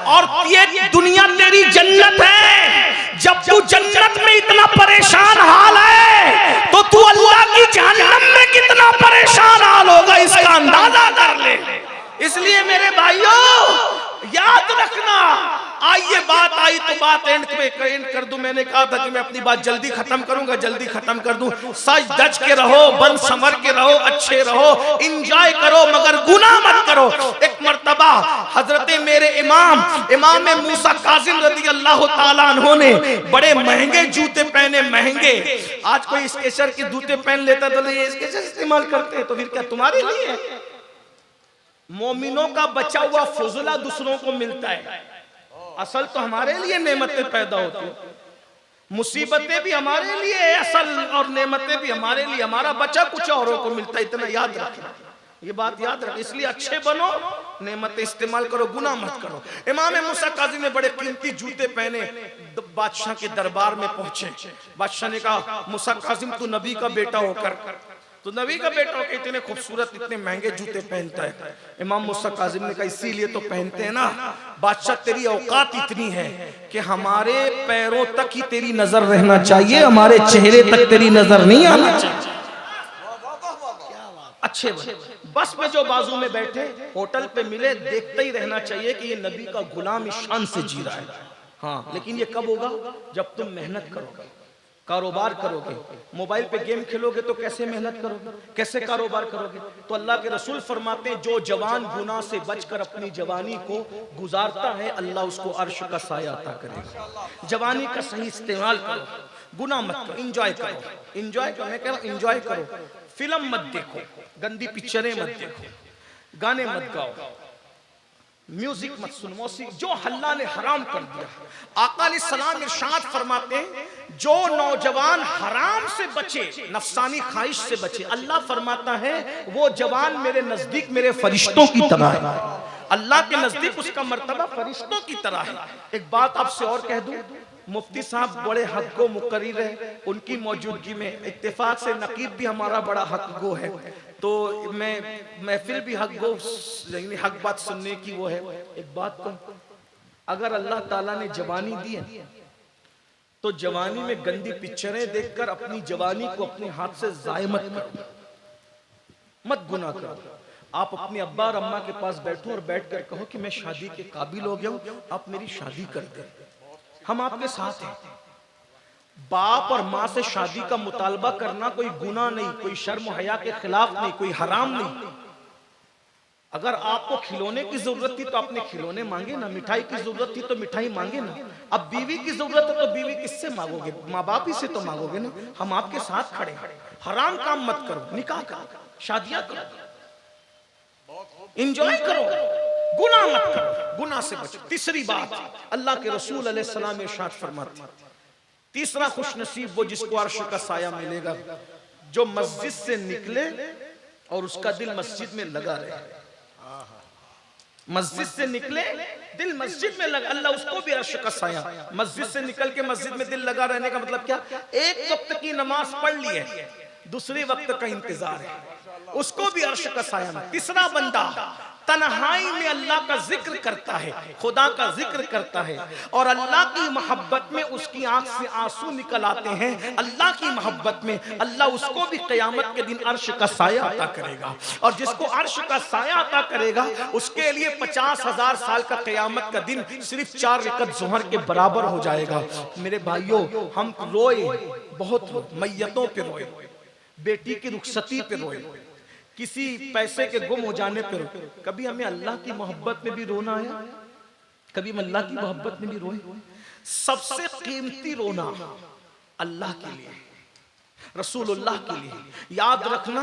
और ये दुनिया तेरी जन्नत है। जब तू जन्नत में इतना परेशान हाल है, तो तू अल्लाह की जहन्नम में कितना परेशान हाल होगा, इसका अंदाजा कर ले। इसलिए मेरे भाइयों याद रखना, आइए बात आई तो बात एंड कर दूं। मैंने कहा था कि मैं अपनी बात जल्दी खत्म करूंगा, जल्दी खत्म कर दूं। सच दज के रहो, बन संवर के रहो, अच्छे रहो, इंजॉय करो, मगर गुनाह मत करो। एक मर्तबा हजरत मेरे इमाम मूसा काजिम रज़ी अल्लाह ताला अन्हु ने बड़े महंगे जूते पहने, महंगे। आज कोई स्केचर के जूते पहन लेता तो ये स्केचर इस्तेमाल करते हैं, तो फिर क्या तुम्हारे लिए है? मोमिनों का बचा हुआ फजुला दूसरों को मिलता है, असल तो हमारे लिए नेमतें पैदा होती हैं। मुसीबतें भी हमारे लिए असल, और नेमतें भी हमारे लिए, हमारा बचा कुछ औरों को मिलता है। इतना याद रखना, ये बात याद रख। इसलिए अच्छे बनो, नेमतें इस्तेमाल करो, गुनाह मत करो। इमाम मूसा काज़िम ने बड़े कीमती जूते पहने, बादशाह के दरबार में पहुंचे। बादशाह ने कहा, मूसा काज़िम तू नबी का बेटा होकर, तो नबी का बेटा होकर इतने खूबसूरत, इतने महंगे जूते पहनता है। इमाम मूसा काज़िम ने कहा, इसीलिए तो पहनते हैं ना, बादशाह तेरी औकात इतनी है कि हमारे पैरों तक ही तेरी नजर रहना चाहिए, हमारे चेहरे तक तेरी नजर नहीं आना चाहिए। अच्छे बस में जो बाजू में बैठे, होटल पे मिले, देखते ही रहना चाहिए कि ये नबी का गुलाम इस शान से जी रहा है। हाँ, लेकिन ये कब होगा? जब तुम मेहनत करोगे, कारोबार करोगे। मोबाइल पे गेम खेलोगे तो कैसे मेहनत करोगे, कैसे कारोबार करोगे? तो अल्लाह के रसूल फरमाते हैं, जो जवान गुनाह से बचकर अपनी जवानी को गुजारता है, अल्लाह उसको अर्श का साया अता करेगा। जवानी का सही इस्तेमाल करो, गुनाह मत करो, एंजॉय करो। एंजॉय करो, मैं कह रहा हूं एंजॉय करो। फिल्म मत देखो, गंदी पिक्चरें मत देखो, गाने मत गाओ, म्यूजिक मत सुनो, मौसीकी, जो अल्लाह ने हराम कर दिया। आका अलैहिस्सलाम इरशाद फरमाते हैं, जो नौजवान हराम से बचे, नफसानी ख्वाहिश से बचे, अल्लाह फरमाता है वो जवान मेरे नजदीक मेरे फरिश्तों की तरह है। अल्लाह के नजदीक उसका मर्तबा फरिश्तों की तरह है। एक बात आपसे और कह दूं, मुफ्ती साहब बड़े हक गो मुकर्रिर है, उनकी मौजूदगी में इत्तेफाक से नकीब भी हमारा बड़ा हक गो है, तो मैं महफिल भी हक गो, यानी हक बात सुनने की वो है। एक बात कहूं, अगर अल्लाह ताला ने जवानी दी है, तो जवानी में गंदी पिक्चरें देखकर अपनी जवानी को अपने हाथ से जाय मत करो, मत गुनाह करो। आप अपने अब्बा और अम्मा के पास बैठो और बैठकर कहो कि मैं शादी के काबिल हो गया हूं, आप मेरी शादी कर दें, हम आपके साथ हैं। बाप और माँ से शादी का मुतालबा करना कोई गुनाह नहीं, कोई शर्म हया के खिलाफ नहीं, कोई हराम नहीं। अगर आपको खिलौने की जरूरत थी तो आपने खिलौने मांगे ना, मिठाई की जरूरत थी तो मिठाई मांगे ना। अब बीवी की जरूरत है तो बीवी किससे मांगोगे? माँ बाप ही से तो मांगोगे ना। हम आपके साथ खड़े हैं। हराम काम मत करो, निकाह करो, शादियां करो, एंजॉय करो, गुनाह मत करो, गुनाह से बचो। तीसरी बात, अल्लाह के रसूल अलैहिस्सलाम इरशाद फरमाते हैं, तीसरा खुश नसीब वो जिसको अर्श का साया मिलेगा, जो मस्जिद से निकले और उसका दिल मस्जिद में लगा रहे। मस्जिद से निकले, दिल मस्जिद में लगा, अल्लाह उसको भी अर्श का साया। मस्जिद से निकल के मस्जिद में दिल लगा रहने का मतलब क्या? एक वक्त की नमाज पढ़ ली है, दूसरे वक्त का इंतजार है, उसको भी अर्श का साया। तीसरा बंदा तन्हाई में अल्लाह का जिक्र करता है, खुदा का जिक्र करता है, और अल्लाह की मोहब्बत में उसकी आंख से आंसू निकल आते हैं। अल्लाह की मोहब्बत में अल्लाह उसको भी क़यामत के दिन अर्श का साया अता करेगा, और जिसको अर्श का साया अता करेगा उसके लिए 50,000 साल का क़यामत का दिन सिर्फ 4 रकअत ज़ोहर के बराबर हो जाएगा। मेरे भाइयों, हम रोए, बहुत मैयतों पे रोए, बेटी की रुखसती पे रोए, किसी पैसे के गुम हो जाने पर। कभी हमें अल्लाह की मोहब्बत में भी रोना आया? कभी हम अल्लाह की मोहब्बत में भी रोए? सबसे कीमती रोना अल्लाह के लिए, रसूलुल्लाह के लिए। याद रखना,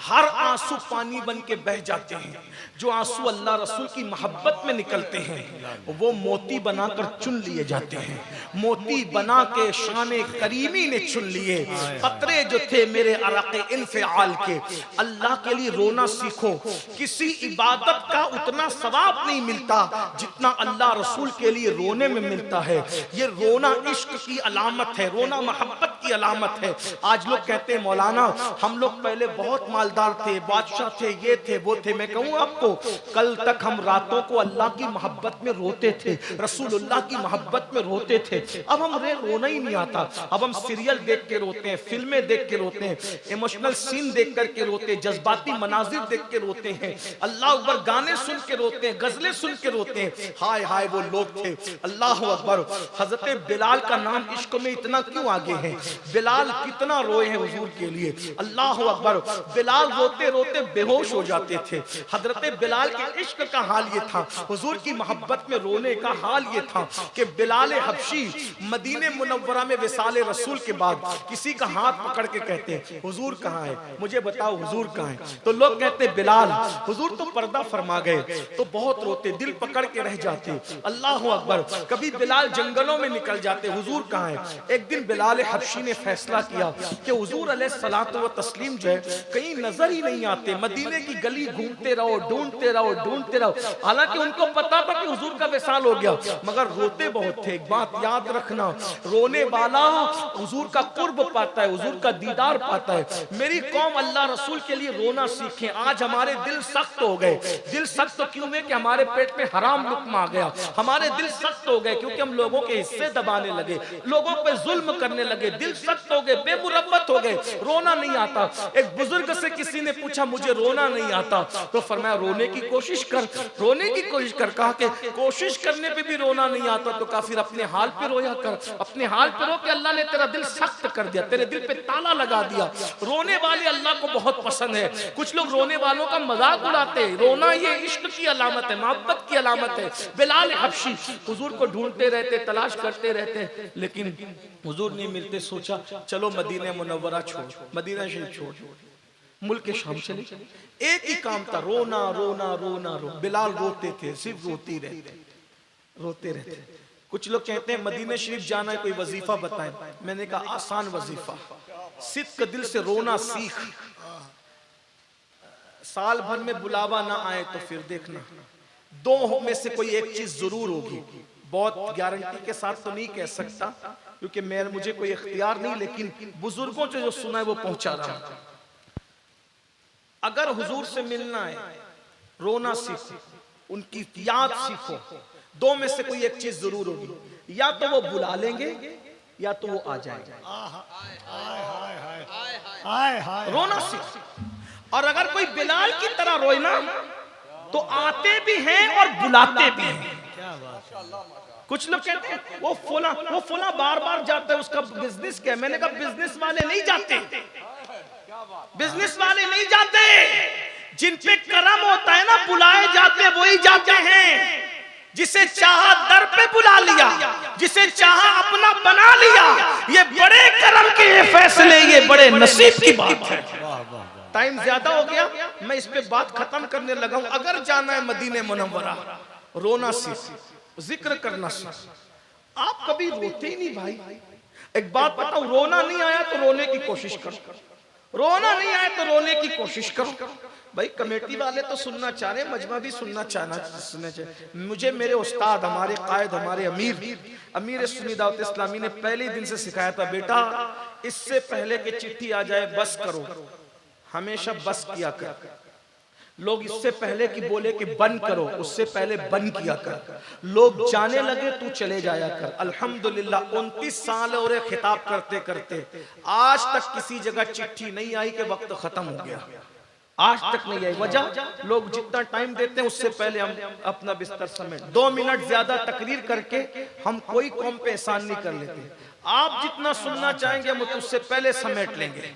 हर आंसू पानी बन के बह जाते हैं। जो आंसू अल्लाह रसूल की मोहब्बत में निकलते हैं वो मोती बनाकर चुन लिए जाते हैं। मोती बना के शान करीमी ने चुन लिए। कतरे जो थे मेरे अरक़े इन्फ़िआल के। अल्लाह के लिए रोना सीखो। किसी इबादत का उतना सवाब नहीं मिलता जितना अल्लाह रसूल के लिए रोने में मिलता है। ये रोना इश्क की अलामत है, रोना मोहब्बत की अलामत है। आज लोग कहते हैं मौलाना हम लोग पहले बहुत मालदार थे, बादशाह थे, ये थे वो थे। मैं कहूँ आपको, कल तक हम रातों को अल्लाह की मोहब्बत में रोते थे, रसूलुल्लाह की मोहब्बत में रोते थे। अब हम रोना ही नहीं आता। अब हम सीरियल देख के रोते हैं, फिल्में देख के रोते हैं, इमोशनल सीन देख करके रोते हैं, जज्बाती मनाजिर देख के रोते हैं, अल्लाह अकबर गाने सुन के रोते हैं, गजलें सुन के रोते हैं। हाय हाय वो लोग थे। अल्लाह अकबर। हजरत बिलाल का नाम इश्क में इतना क्यों आगे है? बिलाल कितना रोए हैं हुजूर के लिए। अल्लाह अकबर। बिलाल रोते रोते बेहोश हो जाते थे। हजरत बिलाल के इश्क का हाल ये था, हुजूर की मोहब्बत में रोने का हाल ये था कि बिलाल हबशी मदीने मुनव्वरा में विसाले रसूल के बाद किसी का हाथ पकड़ के कहते हैं हुजूर कहाँ है, मुझे बताओ हुजूर कहाँ है। तो लोग कहते बिलाल हुजूर तो पर्दा फरमा गए। तो बहुत रोते, दिल पकड़ के रह जाते। अल्लाह अकबर। कभी बिलाल जंगलों में निकल जाते, हुजूर कहाँ है। एक दिन बिलाल हबशी ने फैसला किया कि हुजूर अलैहिस्सलातु व तस्लीम जो है कहीं नजर ही नहीं आते। मदीने की गली घूमते रहो, ढूंढते रहो, ढूंढते रहो। हालांकि उनको पता था कि हुजूर का विसाल हो गया, मगर रोते बहुत थे। एक बात याद रखना, रोने वाला हुजूर का कुर्ब पाता है, हुजूर का दीदार पाता है। मेरी कौम अल्लाह रसूल के लिए रोना सीखे। आज हमारे दिल सख्त हो गए। दिल सख्त क्यों हुए? कि हमारे पेट में हराम लुक्मा आ गया। हमारे दिल सख्त हो गए क्योंकि हम लोगों के हिस्से दबाने लगे, लोगों पे जुल्म करने लगे। दिल सख्त हो गए, बेमुरब्बत हो गए, रोना नहीं आता। एक बुजुर्ग से किसी ने पूछा मुझे रोना नहीं आता, तो फरमाया रोने की कोशिश कर, रोने की कोशिश कर। कहा कि कोशिश करने पे भी रोना नहीं आता तो काफिर अपने हाल पे रोया कर, अपने हाल पे रो के अल्लाह ने तेरा दिल सख्त कर दिया, तेरे दिल पे ताला लगा दिया। रोने वाले अल्लाह को बहुत पसंद है। कुछ लोग रोने वालों का मजाक उड़ाते हैं। रोना ये इश्क की अलामत है, मोहब्बत की अलामत है। बिलाल हबशी हुजूर को ढूंढते रहते, तलाश करते रहते, लेकिन हुजूर नहीं मिलते। सोचा चलो मदीना मुनव्वरा छोड़, मदीना शरीफ छोड़, मुल्क शाम चले। एक ही काम था, रोना रोना रोना रो। बिलाल रोते थे, सिर्फ रोते रहते, रोते रहते। कुछ लोग कहते हैं मदीना शरीफ जाना है, कोई वजीफा बताएं। मैंने कहा आसान वजीफा, सिद्क दिल से रोना सीख। साल भर में बुलावा ना आए तो फिर देखना, दो में से कोई एक चीज जरूर होगी। बहुत गारंटी के साथ तो नहीं कह सकता क्योंकि मुझे कोई इख्तियार नहीं, लेकिन बुजुर्गों से जो सुना है वो पहुंचा रहा हूं। अगर हुजूर से मिलना है, रोना सीखो, उनकी याद सीखो। दो में से कोई एक चीज जरूर होगी, या तो वो बुला लेंगे या तो वो आ जाएंगे। रोना सीखो। और अगर कोई बिलाल की तरह रोए ना तो आते भी हैं और बुलाते भी हैं। कुछ लोग कहते हैं वो फुला बार बार जाता है, उसका बिजनेस क्या है। मैंने कहा बिजनेस वाले नहीं जाते, बिजनेस वाले नहीं जाते। जिन पे करम होता है ना, बुलाए जाते वही जाते हैं। जिसे चाहा दर पे बुला लिया, जिसे चाहा अपना बना लिया। ये बड़े करम के ये फैसले, ये बड़े नसीब की बात है। टाइम ज्यादा हो गया, मैं इस पे बात खत्म करने लगा हूं। अगर जाना है मदीने मुनव्वरा, रोना सीख, जिक्र करना सीख। आप कभी रोते ही नहीं भाई। एक बात बताओ, रोना नहीं आया तो रोने की कोशिश करो, रोना नहीं आया तो रोने की कोशिश करो। भाई कमेटी वाले तो सुनना चाह रहे, मजमा भी सुनना चाहिए। मुझे मेरे उस्ताद, हमारे कायद, हमारे अमीर सुन्नी दावत इस्लामी ने पहले दिन से सिखाया था, बेटा इससे पहले कि चिट्ठी आ जाए बस करो, हमेशा बस किया कर। लोग इससे पहले कि बोले कि बंद करो, उससे पहले बंद किया कर। लोग जाने लगे तू चले जाया कर। अल्हम्दुलिल्लाह 29 साल और खिताब करते करते आज तक किसी जगह चिट्ठी नहीं आई कि वक्त खत्म हो गया, आज तक नहीं आई। वजह लोग जितना टाइम देते हैं उससे पहले हम अपना बिस्तर समेट। 2 मिनट ज्यादा तकरीर करके हम कोई कौम पे एहसान नहीं कर लेते। आप जितना सुनना चाहेंगे हम उससे पहले समेट लेंगे।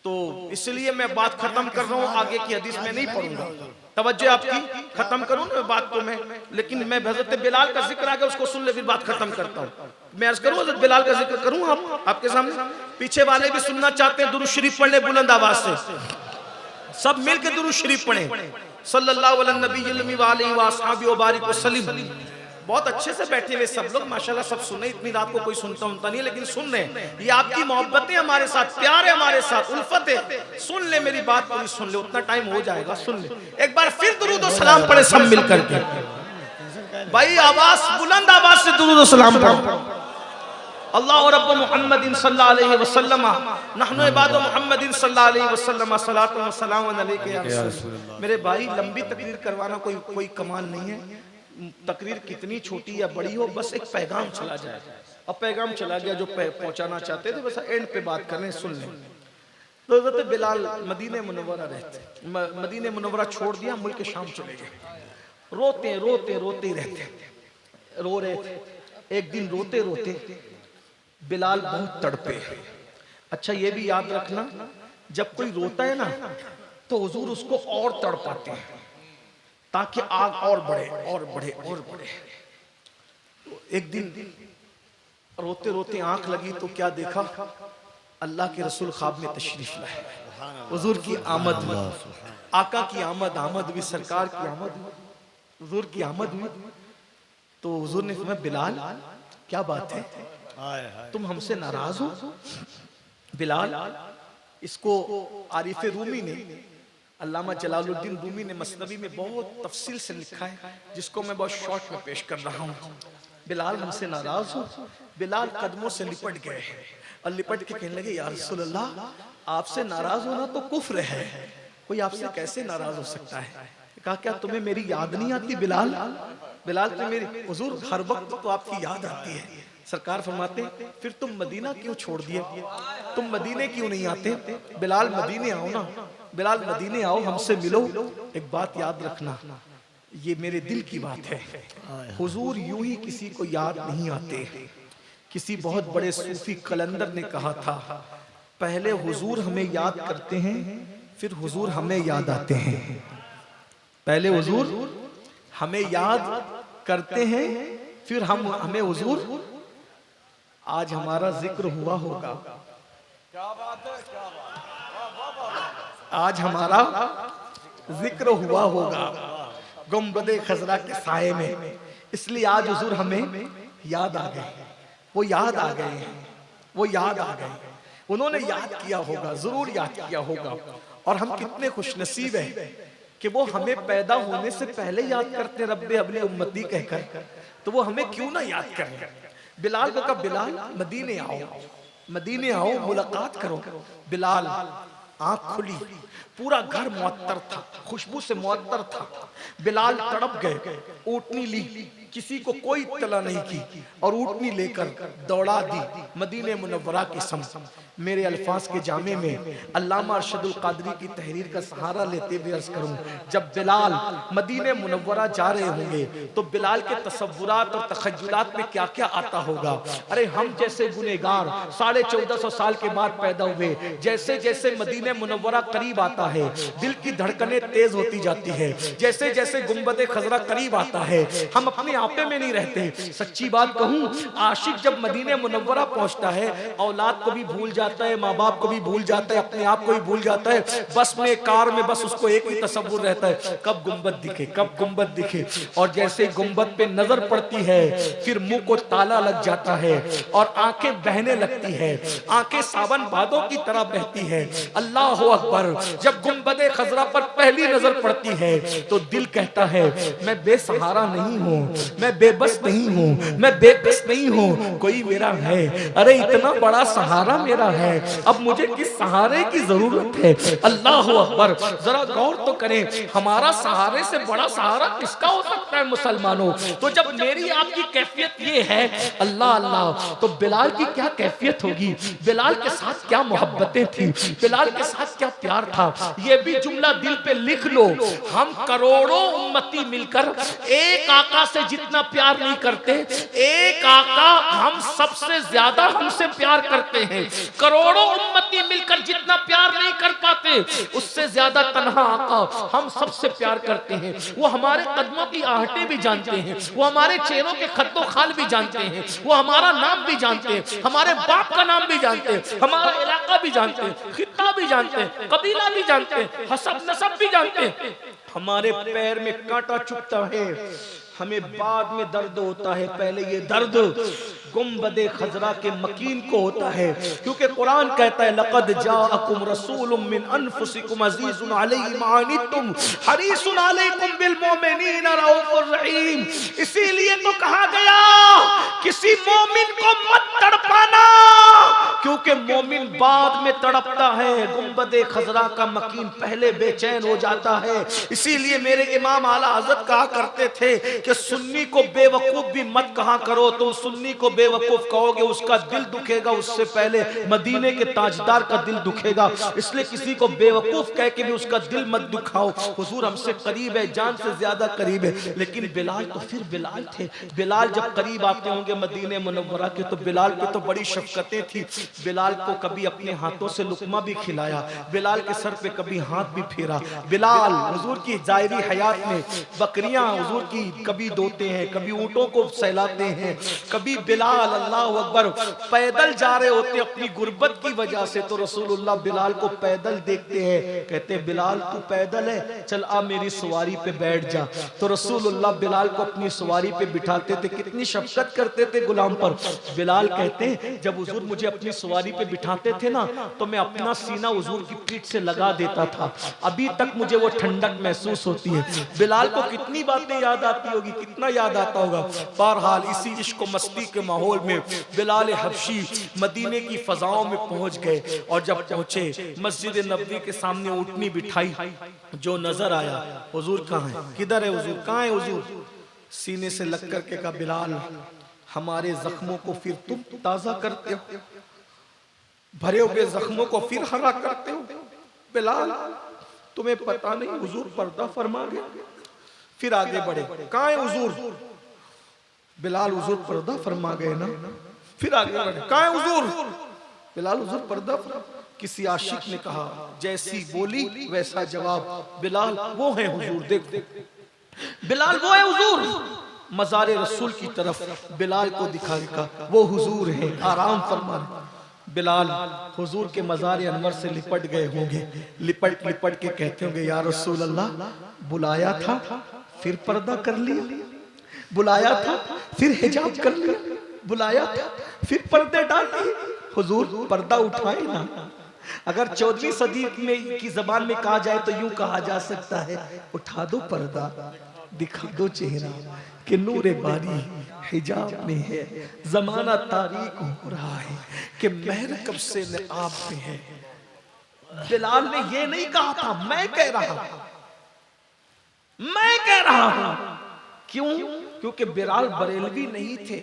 तो इसलिए मैं बात खत्म कर रहा हूँ, आगे की हदीस में नहीं पढ़ूंगा। तवज्जो आपकी, खत्म करूँ ना बात को मैं, लेकिन मैं हज़रत बिलाल का जिक्र आगे उसको सुन ले, फिर बात खत्म करता हूँ। मैं अर्ज करूँ हज़रत बिलाल का जिक्र करूँ आपके सामने, पीछे वाले भी सुनना चाहते हैं, दुरूद शरीफ पढ़ ले बुलंद आवाज से, सब मिलकर दुरूद शरीफ पढ़े, सल्लल्लाहु अलैहि नबी व आलिहि व अस्हाबी व बारिक वसल्लम। बहुत अच्छे से बैठे हुए सब लोग माशाल्लाह, सब सुने, इतनी रात को कोई सुनता नहीं है, लेकिन सुन रहे हैं। ये आपकी मोहब्बत है हमारे साथ, प्यार है हमारे साथ, उल्फत है। सुन ले मेरी बात पूरी सुन ले, उतना टाइम हो जाएगा, सुन ले एक बार फिर दुरूद और सलाम पढ़े सब मिलकर के। भाई आवाज बुलंद आवाज से दुरूद और सलाम पढ़ो। अल्लाह रब्ब मुहम्मदिन सल्लल्लाहु अलैहि वसल्लम नहनु इबाद मुहम्मदिन सल्लल्लाहु अलैहि वसल्लम सलातु व सलाम अलैका या रसूल। मेरे भाई लंबी तकरीर करवाना कोई कमाल नहीं है, तकरीर कितनी छोटी या बड़ी हो, बस एक पैगाम चला जाए। अब पैगाम चला गया, जो पहुंचाना चाहते थे बस एंड पे बात करें, सुन लें। तो हज़रत बिलाल मदीने मुनव्वरा रहते, मदीने मुनव्वरा छोड़ दिया, मुल्क शाम चले गए। रोते रोते रोते रहते, रो रहे थे। एक दिन रोते रोते बिलाल बहुत तड़पे। अच्छा ये भी याद रखना, जब कोई रोता है ना तो हुजूर उसको और तड़पाते हैं ताकि आग और बढ़े और बढ़े और बढ़े। तो एक दिन रोते रोते आंख लगी तो क्या देखा, अल्लाह के रसूल ख्वाब में तशरीफ लाए। हुजूर की आमद हुई, आका की आमद हुई, सरकार की आमद हुई, हुजूर की आमद हुई। तो हुजूर ने फरमाया बिलाल क्या बात है, तुम हमसे नाराज हो? बिलाल, इसको आरिफ रूमी ने, अल्लामा जलालुद्दीन रूमी ने मसनवी में बहुत तफसील से लिखा है, जिसको मैं बहुत शॉर्ट में पेश कर रहा हूँ। बिलाल हमसे नाराज हो? बिलाल कदमों से लिपट गए और लिपट के कहने लगे, या रसूल अल्लाह, आपसे नाराज होना तो कुफ्र है, कोई आपसे कैसे नाराज हो सकता है? कहा क्या तुम्हें मेरी याद नहीं आती बिलाल? बिलाल तो मेरी, हुजूर हर वक्त तो आपकी याद आती है। सरकार फरमाते फिर तुम मदीना क्यों छोड़ दिए, तुम मदीने क्यों नहीं आते? बिलाल मदीने आओ ना, बिलाल मदीने आओ, हमसे मिलो। एक बात याद रखना, ये मेरे दिल की बात है, हुजूर यूं ही किसी को याद नहीं आते। किसी बहुत बड़े सूफी कलंदर ने कहा था, पहले हुजूर हमें याद करते हैं, फिर हुजूर हमें याद आते हैं। पहले हुजूर हमें याद करते हैं, फिर हमें हुजूर। आज हमारा जिक्र हुआ होगा, क्या बात है, क्या बात, आज हमारा जिक्र हुआ होगा गुंबदे खजरा के साये में, इसलिए आज हुजूर हमें याद आ गए, वो याद आ गए हैं, वो याद आ गए, उन्होंने याद किया होगा, जरूर याद किया होगा। और हम कितने खुशनसीब हैं कि वो हमें पैदा होने से पहले याद करते, रब्बे हबली उम्मती कहकर, तो वो हमें क्यों ना याद करें। बिलाल को कहा, बिलाल मदीने आओ, मदीने आओ, मुलाकात करो। बिलाल आंख खुली, पूरा घर मुअत्तर था, खुशबू से मुअत्तर था। बिलाल तड़प गए, ऊँटनी ली, किसी को कोई इत्तला नहीं की, और ऊँटनी लेकर दौड़ा दी मदीने मुनव्वरा की समत। मेरे अल्फाज के जामे में अल्लामा अरशदुल कादरी की तहरीर का सहारा लेते हुए अर्ज करूं, जब बिलाल मदीने मुनव्वरा जा रहे होंगे तो बिलाल के तसव्वुरात और तखय्युलात में क्या क्या आता होगा। अरे हम जैसे गुनेगार 1450 साल के बाद पैदा हुए, जैसे जैसे मदीने मुनव्वरा करीब आता है दिल की धड़कनें तेज होती जाती है, जैसे जैसे गुंबदे खजरा करीब आता है हम अपने आपे में नहीं रहते। सच्ची बात कहूं, आशिक जब मदीने मुनव्वरा पहुंचता है औलाद को भी भूल जाता है, माँ बाप को भी भूल जाता है, अपने आप को भी भूल जाता है। बस में कार में बस उसको एक ही तसव्वुर रहता है, कब गुंबद दिखे, कब गुंबद दिखे। और जैसे गुंबद पे नजर पड़ती है फिर मुंह को ताला लग जाता है और आंखें बहने लगती है, आंखें सावन बादों की तरह बहती है। अल्लाह अकबर। जब गुंबदे खजरा पर पहली नजर पड़ती है तो दिल कहता है मैं बेसहारा नहीं हूँ, मैं बेबस नहीं हूँ, मैं बेकस नहीं हूँ, कोई मेरा है। अरे इतना बड़ा सहारा मेरा है, अब मुझे किस सहारे की जरूरत है। अल्लाह अकबर। जरा गौर तो करें, हमारा सहारे से बड़ा सहारा किसका हो सकता है मुसलमानों। तो जब मेरी आपकी कैफियत ये है अल्लाह अल्लाह, तो बिलाल की क्या कैफियत होगी, बिलाल के साथ क्या मोहब्बतें थी, बिलाल के साथ क्या प्यार था। ये भी जुमला दिल पे लिख लो, हम करोड़ों उम्मती मिलकर एक आका से जितना प्यार नहीं करते, एक आका हम सबसे ज्यादा हमसे प्यार करते हैं। करोड़ों उम्मती मिलकर जितना प्यार नहीं कर पाते, उससे ज्यादा तन्हा आका हम सबसे प्यार करते हैं। वो हमारे कदमों की आहटें भी जानते हैं, वो हमारे चेहरों के खत्तो खाल भी जानते हैं, वो हमारा नाम भी जानते हैं, हमारे बाप का नाम भी जानते हैं, हमारा इलाका भी जानते हैं, खित्ता भी जानते हैं, कबीला भी जानते हैं, हसब नसब भी जानते हैं। हमारे पैर में कांटा चुभता है, हमें बाद में दर्द होता है, पहले ये दर्द गुम्बदे खजरा के मकीन को होता है, क्योंकि कुरान कहता है लक़द जाअकुम रसूलुम मिन अनफुसिकुम अज़ीज़ुन अलैहि मा अनित्तुम हरीसुन अलैकुम बिल मुमिनीना रऊफ़ुर रहीम। इसीलिए तो कहा गया किसी मोमिन को मत तड़पाना, क्योंकि मोमिन बाद में तड़पता है, गुम्बदे खजरा का मकीन पहले बेचैन हो जाता है। इसीलिए मेरे इमाम आला हज़रत कहा करते थे कि सुन्नी को बेवकूफ भी मत कहा करो, तुम सुन्नी को बेवकूफ कहोगे उसका दिल दुखेगा, उससे पहले मदीने के ताजदार का दिल दुखेगा। इसलिए किसी को बेवकूफ कह के भी उसका दिल मत दुखाओ। हुजूर हमसे करीब है, जान से ज्यादा करीब है, लेकिन बिलाल तो फिर बिलाल थे। बिलाल जब करीब आते होंगे मदीने मुनव्वरा के, तो बिलाल पे तो बड़ी शफकतें थी। बिलाल को कभी अपने हाथों से लुकमा भी खिलाया, बिलाल के सर पे कभी हाथ भी फेरा। बिलाल हुजूर की जायरी हयात में बकरियां हुजूर की कभी दोते हैं, कभी ऊंटों को सहलाते हैं, कभी बिलाल अल्लाह अकबर पैदल जा रहे होते अपनी गुर्बत की वजह से, तो रसूलुल्लाह बिलाल को पैदल देखते हैं, कहते हैं बिलाल तू पैदल है, चल आ मेरी सवारी पे बैठ जा। तो रसूलुल्लाह बिलाल को अपनी सवारी पे बिठाते थे, कितनी शफकत करते थे गुलाम पर। बिलाल कहते हैं जब हुजूर मुझे अपनी सवारी पे बिठाते थे ना, तो मैं अपना सीना हुजूर की पीठ से लगा देता था, अभी तक मुझे वो ठंडक महसूस होती है। बिलाल को कितनी बातें याद आती होगी, कितना याद आता होगा। बहरहाल इसी इश्क मस्ती के माहौल में बिलाल हबशी मदीने की फजाओं में पहुंच गए, और जब पहुंचे मस्जिद नबवी के सामने ऊँटनी बिठाई, जो नजर आया हुजूर कहाँ है, किधर है हुजूर, कहाँ है हुजूर। सीने से लग करके कहा बिलाल हमारे जख्मों को फिर तुम ताजा करते हो, भरे हुए जख्मों को फिर हरा करते हो। बिलाल तुम्हें पता नहीं हुजूर पर्दा फरमा गए। फिर आगे बढ़े, कहाँ है हुजूर। बिलाल हुजूर पर्दा फरमा गए ना। फिर आगे बढ़े, कहाँ है हुजूर। बिलाल हुजूर पर्दा फरमा। किसी आशिक ने कहा जैसी बोली वैसा जवाब, बिलाल वो है हुजूर, देख बिलाल वो है हुजूर। मज़ारे रसूल की तरफ बिलाल को दिखा, वो हुजूर है, आराम फरमा। बिलाल हुजूर के मज़ार अनवर से लिपट गए होंगे, लिपट लिपट के कहते होंगे या रसूल अल्लाह, बुलाया था फिर पर्दा कर लिया, बुलाया था फिर हिजाब कर लिया, बुलाया था फिर पर्दे डाल दिए। हुजूर पर्दा उठाए ना। अगर 14वीं सदी में की जबान में कहा जाए तो यूं कहा जा सकता है, उठा दो पर्दा, दिखा दो चेहरा कि नूरे बारी हिजाब में है। जमाना तारीक हो रहा है कि महर कब से आप में है। बिलाल ने ये नहीं कहा था, मैं कह रहा हूं, मैं कह रहा हूं। क्यों? क्योंकि बिलाल बरेलवी नहीं थे,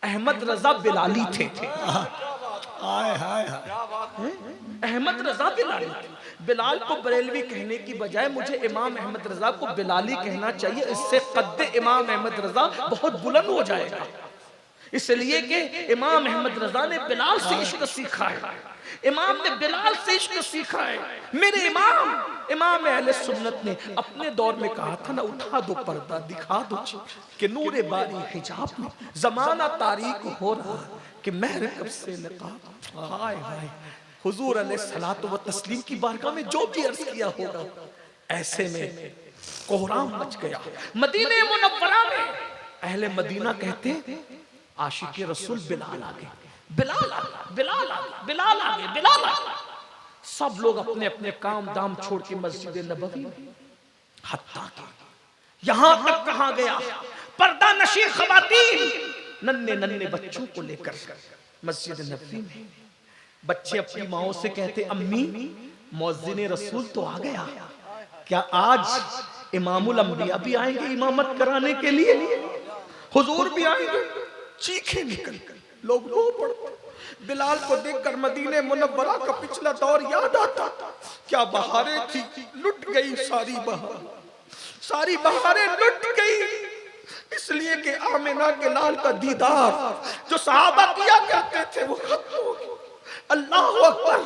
अहमद रजा बिलाली थे। हाय हाय अहमद रजा बिलाली थे। बिलाल को बरेलवी कहने की बजाय मुझे इमाम अहमद रजा को बिलाली कहना चाहिए, इससे कद्दे इमाम अहमद रजा बहुत बुलंद हो जाएगा। इसलिए कि इमाम अहमद रजा ने बिलाल से इश्क सीखा है, इमाम ने बिलाल से इश्क सीखा है। मेरे इमाम अहले सुन्नत ने अपने दौर में कहा था ना, उठा दो पर्दा, दिखा दो कि नूरे बारी हिजाब में जमाना तारीक हो रहा कि महर कब से नकाब। हाय हाय, हुजूर अलैहिस्सलातु व तस्लीम की बारगाह में जो भी अर्ज किया होगा, ऐसे में कोहराम मच गया मदीने मुनव्वरा में। अहले मदीना कहते आशिक रसूल बिलाल आ गए, बिलाल आ गए, बिलाल आ गए, बिलाल आ गए, बिलाल आ गए। सब लोग अपने अपने काम दाम छोड़ के मस्जिद नबवी में, हत्ता के यहां तक कहा गया पर्दा नशी खवातीन नन्हे नन्हे बच्चों को लेकर मस्जिद नबवी में। बच्चे अपनी माओ से कहते अम्मी मुअज्जिन रसूल तो आ गया, क्या आज इमामुल अंबिया भी आएंगे इमामत कराने के लिए, हुजूर भी आएंगे। चीखें निकल लोग रो पड़ते। बिलाल को देखकर मदीने मुनव्वरा का पिछला दौर याद आता। क्या बहारें थी, लुट गई सारी बहार, सारी बहारें लुट गई। इसलिए कि आमिना के लाल का दीदार जो सहाबा किया करते थे वो खत्म हो गया। अल्लाह अकबर,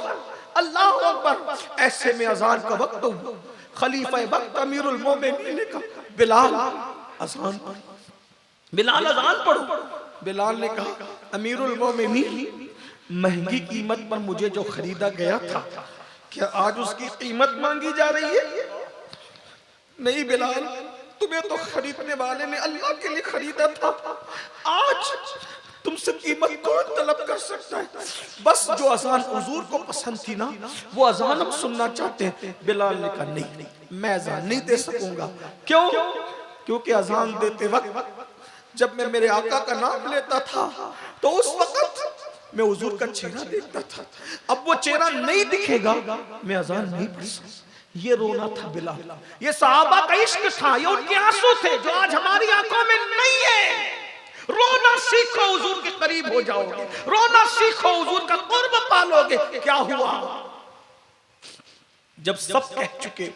अल्लाह अकबर। ऐसे में अजान का वक्त हो, खलीफा वक्त अमीरुल मोमिनीन ने कहा बिलाल अजान पढ़ो, बिलाल अजान पढ़ो। बिलाल ने कहा अमीरुल मोमिनीन, महंगी कीमत पर मुझे जो खरीदा गया था, क्या आज उसकी कीमत मांगी जा रही है? नहीं बिलाल, तुम्हें तो खरीदने वाले ने अल्लाह के लिए खरीदा था, आज तुमसे कीमत कौन तलब कर सकता है? बस जो अजान हुजूर को पसंद थी ना, वो अजान हम सुनना चाहते हैं। बिलाल ने कहा नहीं, मैं अजान नहीं दे सकूंगा। क्यों? क्योंकि अजान देते वक्त जब मैं मेरे आका का नाम लेता था तो उस वक्त मैं हुजूर का चेहरा देखता था, अब वो चेहरा नहीं दिखेगा, मैं अजान नहीं पढ़ सकता। ये रोना था बिलाल, ये सहाबा का इश्क था, ये उनके आंसू थे जो आज हमारी आंखों में नहीं है। रोना सीखो, हुजूर के करीब हो जाओगे। रोना सीखो, हुजूर का कुर्ब पालोगे। क्या हुआ जब सब कह चुके,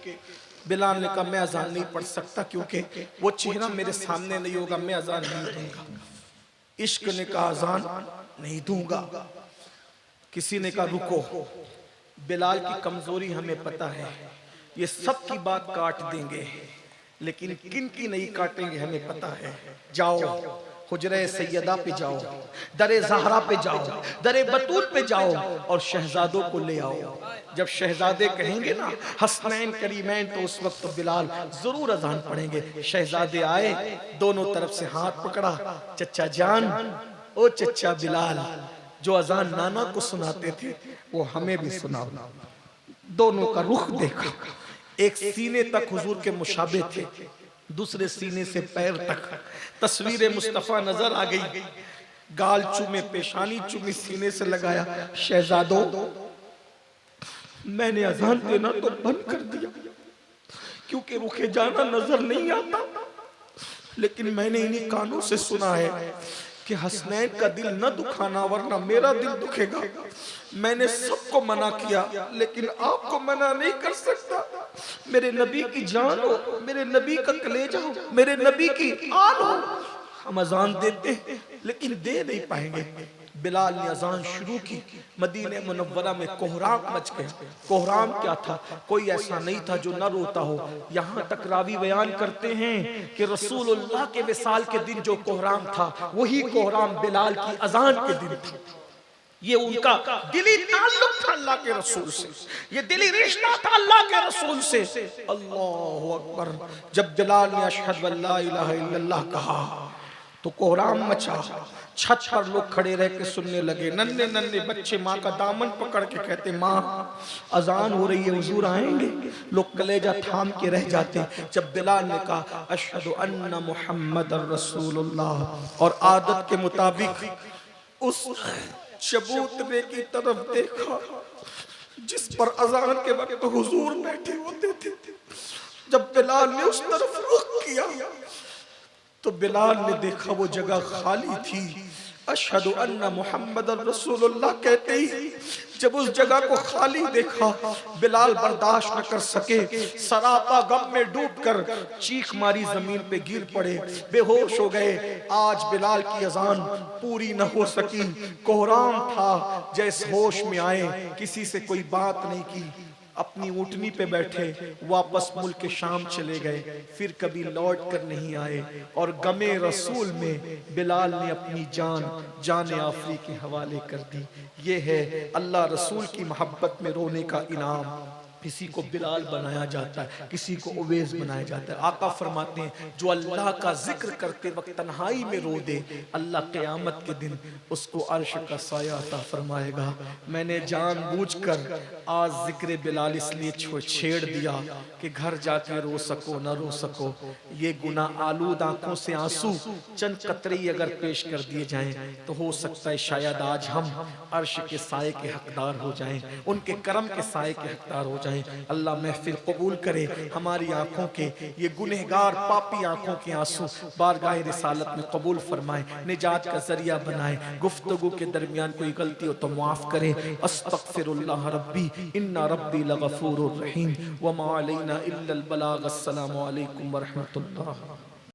बिलाल ने कहा मैं अजान नहीं पढ़ सकता क्योंकि वो चेहरा मेरे सामने नहीं होगा, मैं अजान नहीं दूंगा। इश्क ने कहा अजान नहीं दूंगा। किसी ने कहा रुको, बिलाल की कमजोरी हमें पता है, ये सब की बात काट देंगे, लेकिन किन की नहीं काटेंगे हमें पता है। जाओ हुजरे सैयदा पे जाओ, दरे ज़हरा पे जाओ, दरे बतूल पे जाओ और शहजादों को ले आओ। जब शहजादे कहेंगे ना हसनैन करीमैन, तो उस वक्त तो बिलाल जरूर अजान पढ़ेंगे। शहजादे आए, दोनों तरफ से हाथ पकड़ा, चचा जान, ओ चचा बिलाल, जो अजान नाना को सुनाते थे वो हमें भी सुनाओ। दोनों का रुख देखा, एक सीने तक हुजूर के मुशाबे थे, दूसरे सीने से पैर तक तस्वीर मुस्तफा नजर आ गई। गाल चूमे, पेशानी चूमी, सीने से लगाया। शहजादों, मैंने अजान देना तो बंद कर दिया क्योंकि रुके जाना नजर नहीं आता, लेकिन मैंने इन्हीं कानों से सुना है कि हसनैन का दिल न दुखाना वरना मेरा दिल दुखेगा। मैंने सबको मना किया लेकिन आपको मना नहीं कर सकता। मेरे नबी की जान हो, मेरे नबी का कलेजा हो, मेरे नबी की आन हो। हम अजान देते हैं लेकिन दे नहीं पाएंगे। बिलाल ने अजान शुरू की। मदीने मुनव्वरा में कोहराम मच गया। कोहराम क्या था? कोई ऐसा नहीं था जो न रोता हो। यहाँ तक रावी बयान करते हैं कि रसूलुल्लाह के विसाल के दिन जो कोहराम था, वही कोहराम बिलाल की अजान के दिन था। ये उनका दिली ताल्लुक था अल्लाह के रसूल से, ये दिली रिश्ता था अल्लाह के रसूल से। अल्लाहु अकबर। जब बिलाल ने अशहदु अल्ला इलाहा इल्लल्लाह कहा तो कोहराम मचा। छत पर लोग खड़े रह के सुनने लगे। नन्हे नन्हे बच्चे माँ का दामन पकड़ के कहते, माँ अजान हो रही है, हुजूर आएंगे। लोग कलेजा थाम के रह जाते। जब बिलाल ने कहा अशहदु अन्ना मुहम्मदर रसूलुल्लाह, और आदत के मुताबिक उस चबूतरे की तरफ देखा जिस पर अजान के वक्त हुजूर बैठे होते थे। जब बिलाल ने उस तरफ रुख किया तो बिलाल ने देखा वो जगह खाली थी। अशहदु अन्ना मुहम्मदर रसूलुल्लाह कहते ही जब उस जगह को खाली देखा, बिलाल बर्दाश्त न कर सके, सरापा गम में डूबकर चीख मारी, जमीन पे गिर पड़े, बेहोश हो गए। आज बिलाल की अजान पूरी न हो सकी। कोहराम था, जैसे होश में आए, किसी से कोई बात नहीं की, अपनी ऊँटनी पे बैठे वापस मुल्क शाम चले गए, फिर कभी लौट कर नहीं आए। और गमे रसूल में बिलाल ने अपनी जान आफरी के हवाले कर दी। ये है अल्लाह रसूल की मोहब्बत में रोने का इनाम। किसी को बिलाल बनाया जाता है, किसी को उवैस बनाया जाता है। आका फरमाते हैं जो अल्लाह का जिक्र करते वक्त तन्हाई में रो दे, अल्लाह क़यामत के दिन उसको अर्श का साया अता फरमाएगा। मैंने जानबूझकर आज जिक्र बिलाल इसलिए छेड़ दिया कि घर जाके रो सको न रो सको। ये गुनाह आलूद आंखों से आंसू चंद कतरे अगर पेश कर दिए जाएं तो हो सकता है शायद आज हम अर्श के साये के हकदार हो जाएं, उनके करम के साये के हकदार हो जाएं। अल्लाह महफिल कबूल करे, हमारी आंखों के ये गुनहगार पापी आंखों के आंसू बारगाह रिसालत में कबूल फरमाए, निजात का जरिया बनाए। गुफ्तगू के दरमियान कोई गलती हो तो माफ करे। अस्तगफिरुल्लाह रब्बी इन्ना रब्बी लगफूरुर रहीम व मा अलैना इल्लल बलाग। अस्सलामु अलैकुम व रहमतुल्लाह।